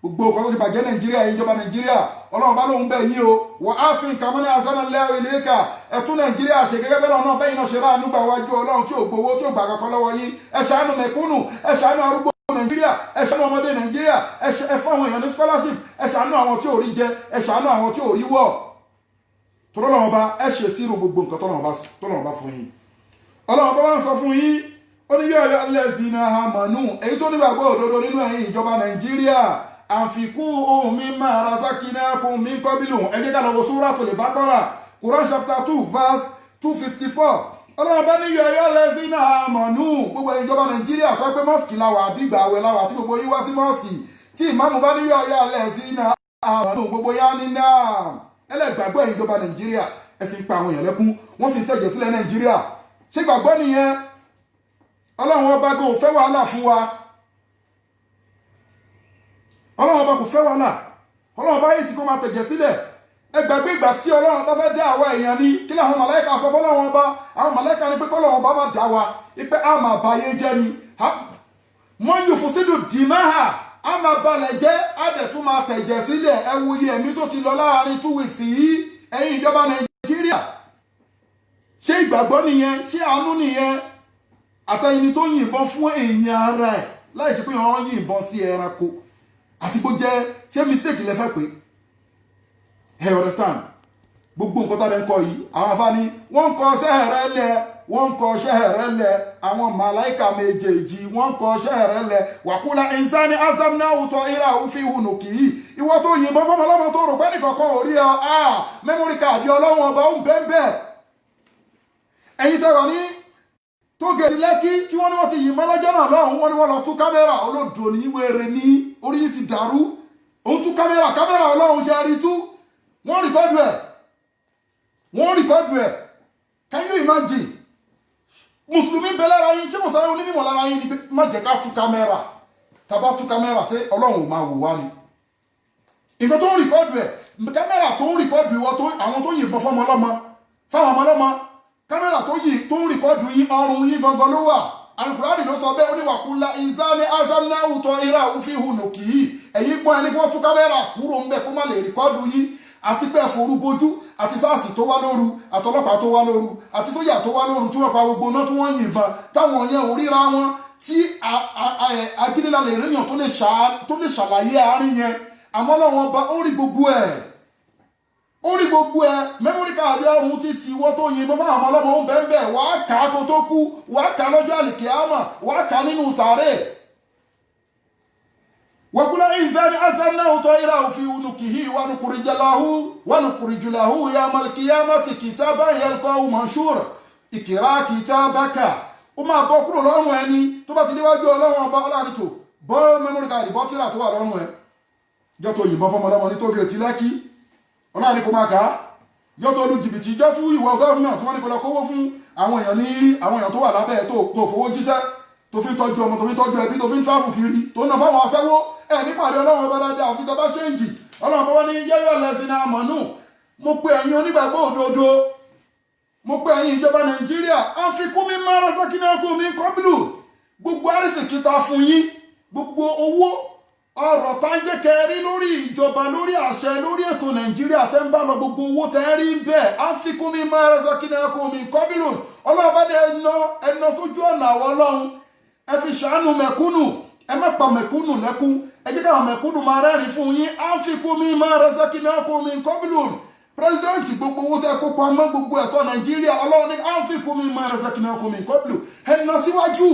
gbogbo ọkọ̀ tó ti bàjẹ́ Nàìjíríà yìí ìjọba Nàìjíríà ọlọ́run bá lóun bẹ̀ yín o wà á fi nǹkan mọ́ ní anzalallahu ilayka ẹ̀tún Nàìjíríà ṣe gẹ́gẹ́ bẹ́ẹ̀ náà bẹ́yìn náà ṣe ráàánú gbà wájú ọlọ́run tí ò gbowó tí ò gbà kankan lọ́wọ́ yín ẹ ṣàánú mẹ̀kúnnù ẹ ṣàánú arúgbó Nàìjíríà ẹ ṣàánú ọmọdé Nàìjíríà ẹ fún àwọn èèyàn ní scholarship ẹ ṣàánú àwọn tí ò rí jẹ ẹ ṣàánú àwọn tí ò rí wọ̀ tọ́lọ́run bá ẹ ṣe sírò gbogbo nǹkan tọ́lọ́run bá fún yín ọlọ́run bá wá ń sọ fún yín ó ní yóò yọ lẹ́sìn àmọ́nù èyí tó nígbàgbọ́ òdodo nínú ẹ̀yin ìjọba Nàìjíríà àfikún ohun mi máa ra sákìnà kún mi kọ́bílù ẹ jẹ́ ká lọ wo Suratul Baqara Quran chapter 2 verse 254 ọlọ́run bá ní yọ lẹ́sìn àmọ́nù gbogbo ẹ̀yin ìjọba Nàìjíríà fẹ́ pé mọ́sìkì láwà àbí ìgbà àwẹ̀ láwà tí gbogbo yín wá sí mọ́sìkì tí ìmáàmù bá ní yọ lẹ́sìn àmọ́nù gbogbo yá ní náà ẹlẹ́gbàgbọ́ ẹ̀yin ìjọba Nàìjíríà ẹ sì ń pa àwọn èèyàn lẹ́kún wọ́n sì ń tẹ̀jẹ̀ sílẹ̀ Nàìjíríà ṣé gbàgbọ́ nìyẹn ọlọ́run ọba kò fẹ́ wàhálà fún wa ọlọ́run ọba kò fẹ́ wàhálà ọlọ́run ọba yìí tí kò máa tẹ̀jẹ̀ sílẹ̀ ẹ gbàgbé ìgbà tí ọlọ́run ọba fẹ́ dá àwa èèyàn ní kí làwọn màláíkà sọ fọlọ́run ọba àwọn màláíkà ní pé kọ́lọ́run ọba máa dá wa pé a máa ba ayé jẹ́ ni mọ́ yóò fún sídù dìmáhà a máa balẹ̀ jẹ́ a dẹ̀ tún máa tẹ̀jẹ̀ sílẹ̀ ẹ wo iye ẹ̀mí tó ti lọ láàárín 2 weeks yìí ẹ̀yin ìjọba Nàìjíríà ṣé ìgbàgbọ́ nìyẹn ṣé àánú nìyẹn àtẹ̀yìn tó yìnbọn fún èèyàn ara ẹ̀ láì ṣe pé wọ́n yìnbọn sí ẹranko àti bó jẹ́ ṣé mistake lẹ́fẹ́ pé ẹ understand gbogbo nǹkan tàbí ń kọ yìí àwọn afáàní wọ́n ń kọ ṣẹ́hẹ̀rẹ́ lẹ̀ wọ́n ń kọ ṣẹ́hẹ̀rẹ́ lẹ̀ àwọn màláìka méjèèjì wọ́n ń kọ ṣẹ́hẹ̀rẹ́ lẹ̀ wàkúlà ìsáni azamna òtọ̀ ìrà òfin ìhùnù kì í ìwọ tó yìnbọn fọmọ ọlọ́mọ tó rò pé nìkankan ò rí ọ mẹ́mórì káàdì ọlọ́wọ́n ọba ó ń bẹ́ẹ̀ bẹ́ẹ̀ ẹ̀yin tẹ́wọ̀ ní tó gẹ̀ẹ́sì Lẹ́kí tí wọ́n ní wọ́n ti yìnbọn lọ́jọ́ náà lọ́hùn wọ́n ní wọ́n lọ tú kámẹ́rà olódò ní wèrè ní orí yìí ti dàrú òun tú kámẹ́rà ọlọ́hun ṣe rí tú wọ́n rìkọ́dù ẹ̀ can you imagine mùsùlùmí bẹ lára yín ṣé mo sáré onímọ̀ lára yín ni má jẹ́ ká tú kámẹ́rà tàbá tú kámẹ́rà sí ọlọ́hun ò máa wò wá ni nǹkan tó ń rìkọ́dù ẹ̀ kámẹ́rà tó ń rìkọ́dù ìwọ àwọn tó yìnbọn fáwọn ọmọ ọlọ́mọ kámẹ́rà tó ń rìkọ́dù yín ọrùn yín gangan ló wà Al-Qur'ani ló sọ bẹ́ẹ̀ ó ní wàkúlá ìzáni azamna òtọ̀ ìrà òfin ìhùnà kì í èyí pọ́n ẹni kí wọ́n tú kámẹ́rà kúrò ń bẹ̀ kó má lè rìkọ́dù yín àti pé ẹ̀fọ́rú bojú àti sáàsì tó wá lóru àtọlọ́pàá tó wá lóru àti sójà tó wá lóru tí wọ́n pa gbogbo náà tí wọ́n yìnbọn táwọn yẹn ò ríra wọn tí agídílà lè ríyàn tó lè ṣàlàyé àárín yẹn àmọ́ lọ́wọ́n bá ó rí gbogbo ẹ̀ mẹ́mórì káàdì ọ̀run ti ti wọ́n tó yìnbọn fún àwọn ọlọ́mọ ń bẹ́ẹ̀ wà á kà á kó tó kú wà á kà á lọ́jọ́ àlìkíyámà wà á kà á nínú sàárè wàkúlá ìzáni azamnahu ta'irahu fi unukihi wa nukhriju lahu yawmal qiyamati kitaban yalqahu manshura ikra kitabaka ó máa bọ́ kúrò lọ́rùn ẹni tó bá ti déwájú ọlọ́run ọba ọlọ́run tó bọ́ memory card bọ́ tíra tó wà lọ́rùn ẹ jọ́ tó yìnbọn fọmọlọ́mọ nítorí etí lẹ́kí ọlọ́run kò máa kà á jọ́ tó lu jìbìtì jọ́ tú ìwọ gọ́ọ̀nà tí wọ́n ní kó lọ kówó fún àwọn èèyàn tó wà lábẹ́ tó fowó jíṣẹ́ tó fi ń tọ́jú ọmọ tó fi ń tọ́jú ẹbí tó fi ń travel kiri tó ń ná fáwọn aṣẹ́wó ẹ̀ nípàdé ọlọ́run ọba dáadáa àfi tọ́ba ṣéǹjì ọlọ́run bá wá ní yẹ́yọ́ lẹ́sìn náà mọ̀nù mo pe ẹ̀yin onígbàgbọ́ òdodo mo pe ẹ̀yin ìjọba nàìjíríà àfikún mi máa rẹ sẹ́kínẹ́kùn mi kọ́bílù gbogbo àrísìkí ta fún yín gbogbo owó ọ̀rọ̀ tá ń jẹ́ kẹrí lórí ìjọba lórí àṣẹ lórí ètò nàìjíríà tẹ́ ń bá lọ gbogbo owó tẹ́ rí bẹ́ẹ̀ àfikún mi máa rẹ sẹ́kínẹ́kùn mi kọ́bílù ọlọ́run bá dé ẹná sójú ọ̀nà àwọn ọlọ́run ẹ fi ṣàánú mẹ̀kúnnù ẹ má pa mẹ̀kúnnù lẹ́kún ẹ jẹ́ káwọn mẹ̀kúnnù máa rẹ́rìn fún yín àfikún mi máa rẹ sẹ́kínẹ́kùn mi kọ́bílù pírẹsidẹ́ǹtì gbogbo owó tẹ́ kó pamọ́ gbogbo ẹ̀tọ́ nàìjíríà ọlọ́run ní àfikún mi máa rẹ sẹ́kínẹ́kùn mi kọ́bílù ẹ ná síwájú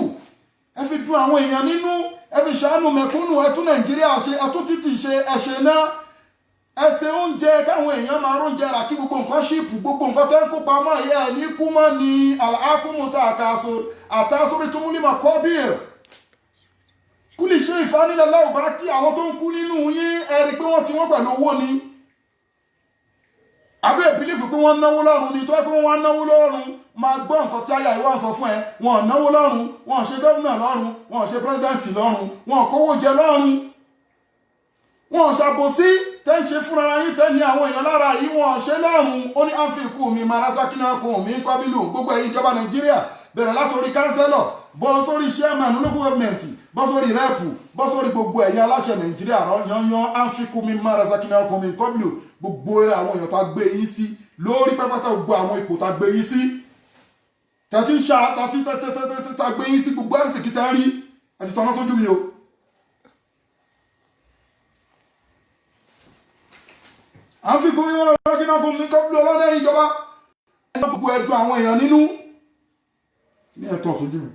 ẹ fi dùn àwọn èèyàn nínú ẹ fi ṣàánú mẹ̀kúnnù ẹ tún nàìjíríà ṣe ẹ tún títì ṣe ẹ ṣe náà ẹ ṣe oúnjẹ káwọn èèyàn máa róúnjẹ rà kí gbogbo nǹkan ṣíìpù gbogbo nǹkan tẹ́ ń kó pamọ́ yẹ ẹ ní kú mọ́ ni àkúmùtà àtàsórí tó múlímọ̀ kọ́bíir kúlì ṣe ìfanilẹ́lá ò bá kí àwọn tó ń kú nínú yín ẹ rí pé wọ́n fi wọ́n pẹ̀lú owó ni àbẹ́ ìbílífù pé wọ́n náwó lọ́rùn ni tó ẹ́ pé wọ́n náwó lọ́rùn máa gbọ́ nǹkan tí àyà ìwà sọ fún ẹ wọ́n náwó lọ́rùn wọ́n ṣe gọ́vùnà lọ́rùn wọ́n ṣe pírẹ́sidẹ́ǹtì lọ́rùn wọ́n kówó jẹ lọ́rùn wọ́n ṣàbòsí tẹ́ ń ṣe fúnra yín tẹ́ ní àwọn èèyàn lára yìí wọ́n ṣe lọ́rùn ó ní àfikún mi máa rásákínàkùn mi kọ́bílù gbogbo ẹ̀yin ìjọba nàìjíríà bẹ̀rẹ̀ látòrí kánsẹ́lọ̀ bọ́ sórí chairman local government bọ́ sórí rẹ́pù bọ́ sórí gbogbo ẹ̀yin aláṣẹ nàìjíríà yanyan àfikún mi máa rásákínàkùn mi kọ́bílù gbogbo àwọn èèyàn tá gbé yín sí lórí pápátá gbogbo àwọn ipò tá gbé yín sí tàtí ṣá tàtí tá gbé yín sí gbogbo àrísìkí tá rí àti tọ́nà sójú mi o. àfikún mi máa rásákínàkùn mi kọ́bílù ọlọ́dẹ ìjọba ẹ̀yìn gbogbo ẹ̀dùn àwọn èèyàn nínú ní ẹ̀tọ́ sójú mi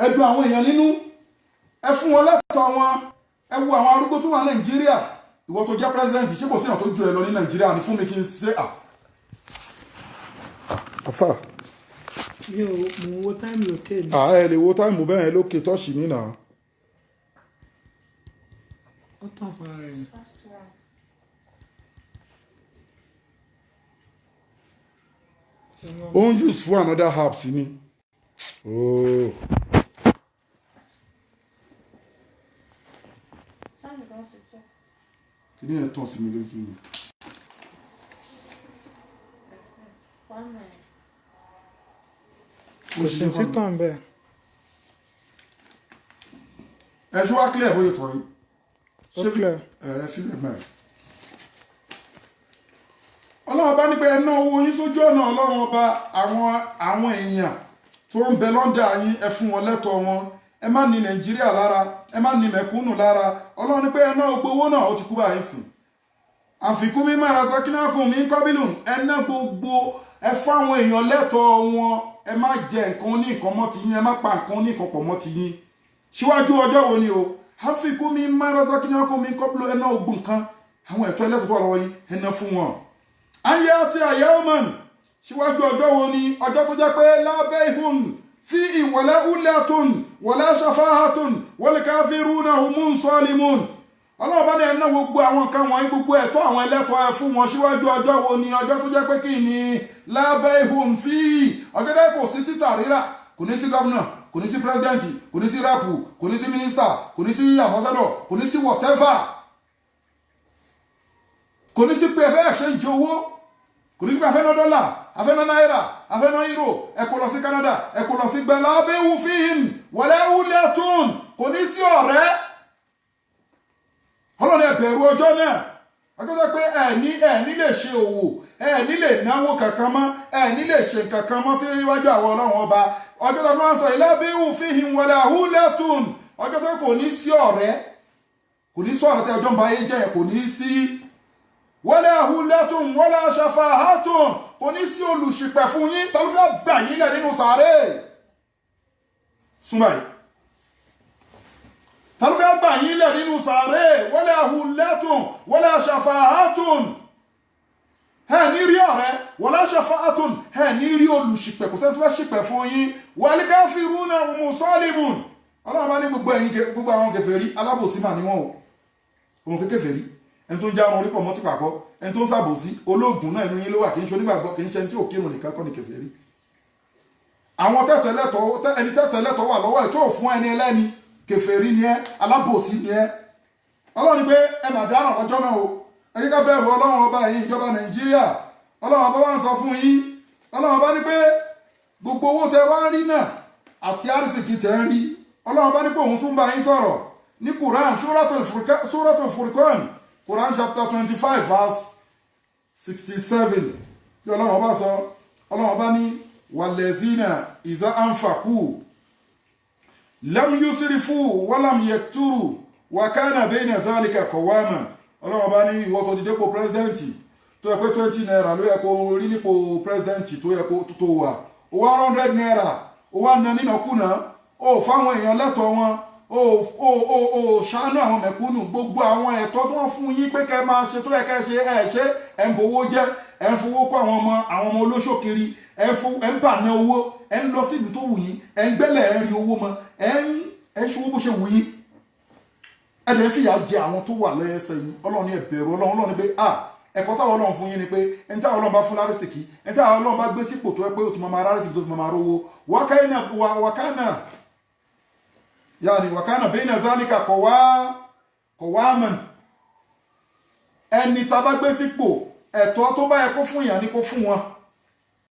ẹ̀dùn àwọn èèyàn nínú ẹ fún wọn lẹ́tọ̀ọ́ wọn ẹ wo àwọn arúgbó tó wà nàìjíríà ìwọ tó jẹ́ president ṣé kò sí ìyàn tó ju ẹ lọ ní nàìjíríà ní fún mi kí n ṣe àfà. mi ò mú wo táìmù lókè ni. ẹ lè wo táìmù bẹ́ẹ̀ lókè tọ́ọ̀ṣì nínà. ó tàn fún ara rẹ̀. ó ń use fún another app sí ni. kí ni ẹ̀ tàn sí mi lójú mi. kò sí títàn bẹ́ẹ̀. ẹ ṣé wá clear bóyá tọ́ yìí. ó clear. ẹ fílẹ̀ mẹ́rin. ọlọ́run bá ní pé ẹ ná owó yín sójú ọ̀nà ọlọ́run ọba àwọn èèyàn tó ń bẹ lọ́ndà yín ẹ fún wọn lẹ́tọ̀ọ́ wọn ẹ má ní nàìjíríà lára ẹ má ní mẹ̀kúnnù lára ọlọ́run ní pé ẹ ná gbogbo owó náà ó ti kú báyìí sìn àfikún mi máa rásákínàkùn mi kọ́bílù ẹ ná gbogbo ẹ fún àwọn èèyàn lẹ́tọ̀ọ́ wọn ẹ má jẹ nǹkan ní nǹkan mọ́ ti yín ẹ má pa nǹkan ní nǹkan pọ̀ mọ́ ti yín síwájú ọjọ́ wo ni o àfikún mi máa rásákínàkùn mi kọ́bílù ẹ ná gbogbo nǹkan àwọn ẹ̀tọ́ ẹlẹ́tọ̀ọ́ tó wà lọ́wọ́ yín ẹ ná fún wọn ayé àti àyẹ́wọ̀n síwájú ọjọ́ wo ni ọjọ́ tó jẹ́ pé lábẹ́ ihun fi ìwọ̀lẹ́ ulatun wọ̀lẹ́ ṣafáhatun wal kafiruna humun salimun ọlọ́ọ̀bá ní ẹ̀nà gbogbo àwọn nǹkan wọ̀nyí gbogbo ẹ̀tọ́ àwọn ẹlẹ́tọ́ ẹ fún wọn síwájú ọjọ́ wo ni ọjọ́ tó jẹ́ pé kí ni lábẹ́ ihun fi ọjọ́ dẹ́ kò sí títà rírà kò ní sí gọ́vnà kò ní sí pírẹsidẹ́ǹtì kò ní sí rẹ́pù kò ní sí mínísítà kò ní sí àmọ́sádọ̀ kò ní sí whatever kò ní sí pé ẹ fẹ́ exchange owó kò ní sí pé a fẹ́ ná dọ́là a fẹ́ ná náírà a fẹ́ ná euro ẹ kó lọ sí Canada ẹ kó lọ sí gbẹ̀lá abẹ́wò fíìm wọlé wúlẹ̀tún kò ní sí ọ̀rẹ́ ọlọ́ni ẹ bẹ̀rù ọjọ́ náà akọ́jọ́ pé ẹ̀ní lè ṣe òwò ẹ̀ní lè náwó kankan mọ́ ẹ̀ní lè ṣe kankan mọ́ sí iwájú àwọn ọlọ́run ọba ọjọ́ tó máa ń sọ ìlàbẹ́wò fíìm wọlé wúlẹ̀tún ọjọ́ tó kò ní sí ọ̀rẹ́ kò ní sí ọ̀rẹ́ tí ọjọ́ ń ba ayé jẹ́ kò ní sí wala hulatun wala shafahatun kò ní sí olùṣìpẹ̀ fún yín tàbí fẹ́ gbà yín lẹ̀ nínú sàárè súnmọ́ yìí tàbí fẹ́ gbà yín lẹ̀ nínú sàárè wala hulatun wala shafahatun ẹ ní rí ọ̀rẹ́ wala shafahatun ẹ ní rí olùṣìpẹ̀ kò sẹ́ni tó fẹ́ ṣìpẹ̀ fún yín wal kafiruna hum zalimun ọlọ́run bá ní gbogbo àwọn kèfèrí alábòsí mà ní wọn o òun kèfèrí ẹni tó ń já wọn orí pọ̀ mọ́ ti pàkọ́ ẹni tó ń ṣàbòsí olóògùn náà inú yín ló wà kì í ṣe onígbàgbọ́ kì í ṣe ẹni tí ò kírun nìkan kọ́ ni kèfèrí àwọn ẹni tẹ́tẹ̀lẹ́tọ̀ wà lọ́wọ́ ẹ̀ tó fún ẹni ẹlẹ́ni kèfèrí ni ẹ́ alábòsí ni ẹ́ ọlọ́run ní pé ẹ mà dáràn ọjọ́ náà o ẹ jẹ́ ká bẹ̀rù ọlọ́run ọba yìí ìjọba nàìjíríà ọlọ́run ọba wá ń sọ fún yín ọlọ́run ọba ní pé gbogbo owó tẹ wá ń rí náà àti àrísìkì tẹ ń rí ọlọ́run ọba ní pé òun tún bá yín sọ̀rọ̀ ní Quran Suratul Furqan Quran chapter 25 verse 67 tí ọlọ́run ọba sọ ọlọ́run ọba ní walezina iza anfaku lam yusrifu walam yakturu wa kana bayna zalika qawama ọlọ́run ọba ní ìwọ tó ti dépò pírẹsidẹ́ǹtì tó yẹ pé 20 naira ló yẹ kó rí nípò pírẹsidẹ́ǹtì tó yẹ kó tó wà ó wá 100 naira ó wá ná nínàkúnà ó fáwọn èèyàn lẹ́tọ̀ọ́ wọn ó ṣàánú àwọn mẹ̀kúnnù gbogbo àwọn ẹ̀tọ́ tó wọ́n fún yín pé kẹ́ máa ṣe tó yẹ kẹ́ ṣe ẹ̀ ń bowó jẹ́ ẹ̀ ń fowó kó àwọn ọmọ olóṣòkiri ẹ̀ ń bà ná owó ẹ̀ ń lọ sí ìlú tó wù yín ẹ̀ ń gbẹ́lẹ̀ ẹ̀ ń rí owó mọ́ ẹ̀ ń ṣòwò bó ṣe wù yín ẹ̀ lè fìyà jẹ àwọn tó wà lẹ́sẹ̀ yín ọlọ́run ẹ̀ bẹ̀rù ọlọ́run ní pé ẹ̀kọ́ táwọn ọlọ́run fún yín ni pé ẹni táwọn ọlọ́run bá fún lárísìkí ẹni táwọn ọlọ́run bá gbé sípò tó yẹ pé ó ti máa rárísìkí tó ti máa rówó wàkánà bẹ́ẹ̀nà zálíkà kọ̀wámàn ẹni tá bá gbé sípò ẹ̀tọ́ tó bá yẹ kó fún yàn ní kó fún wọn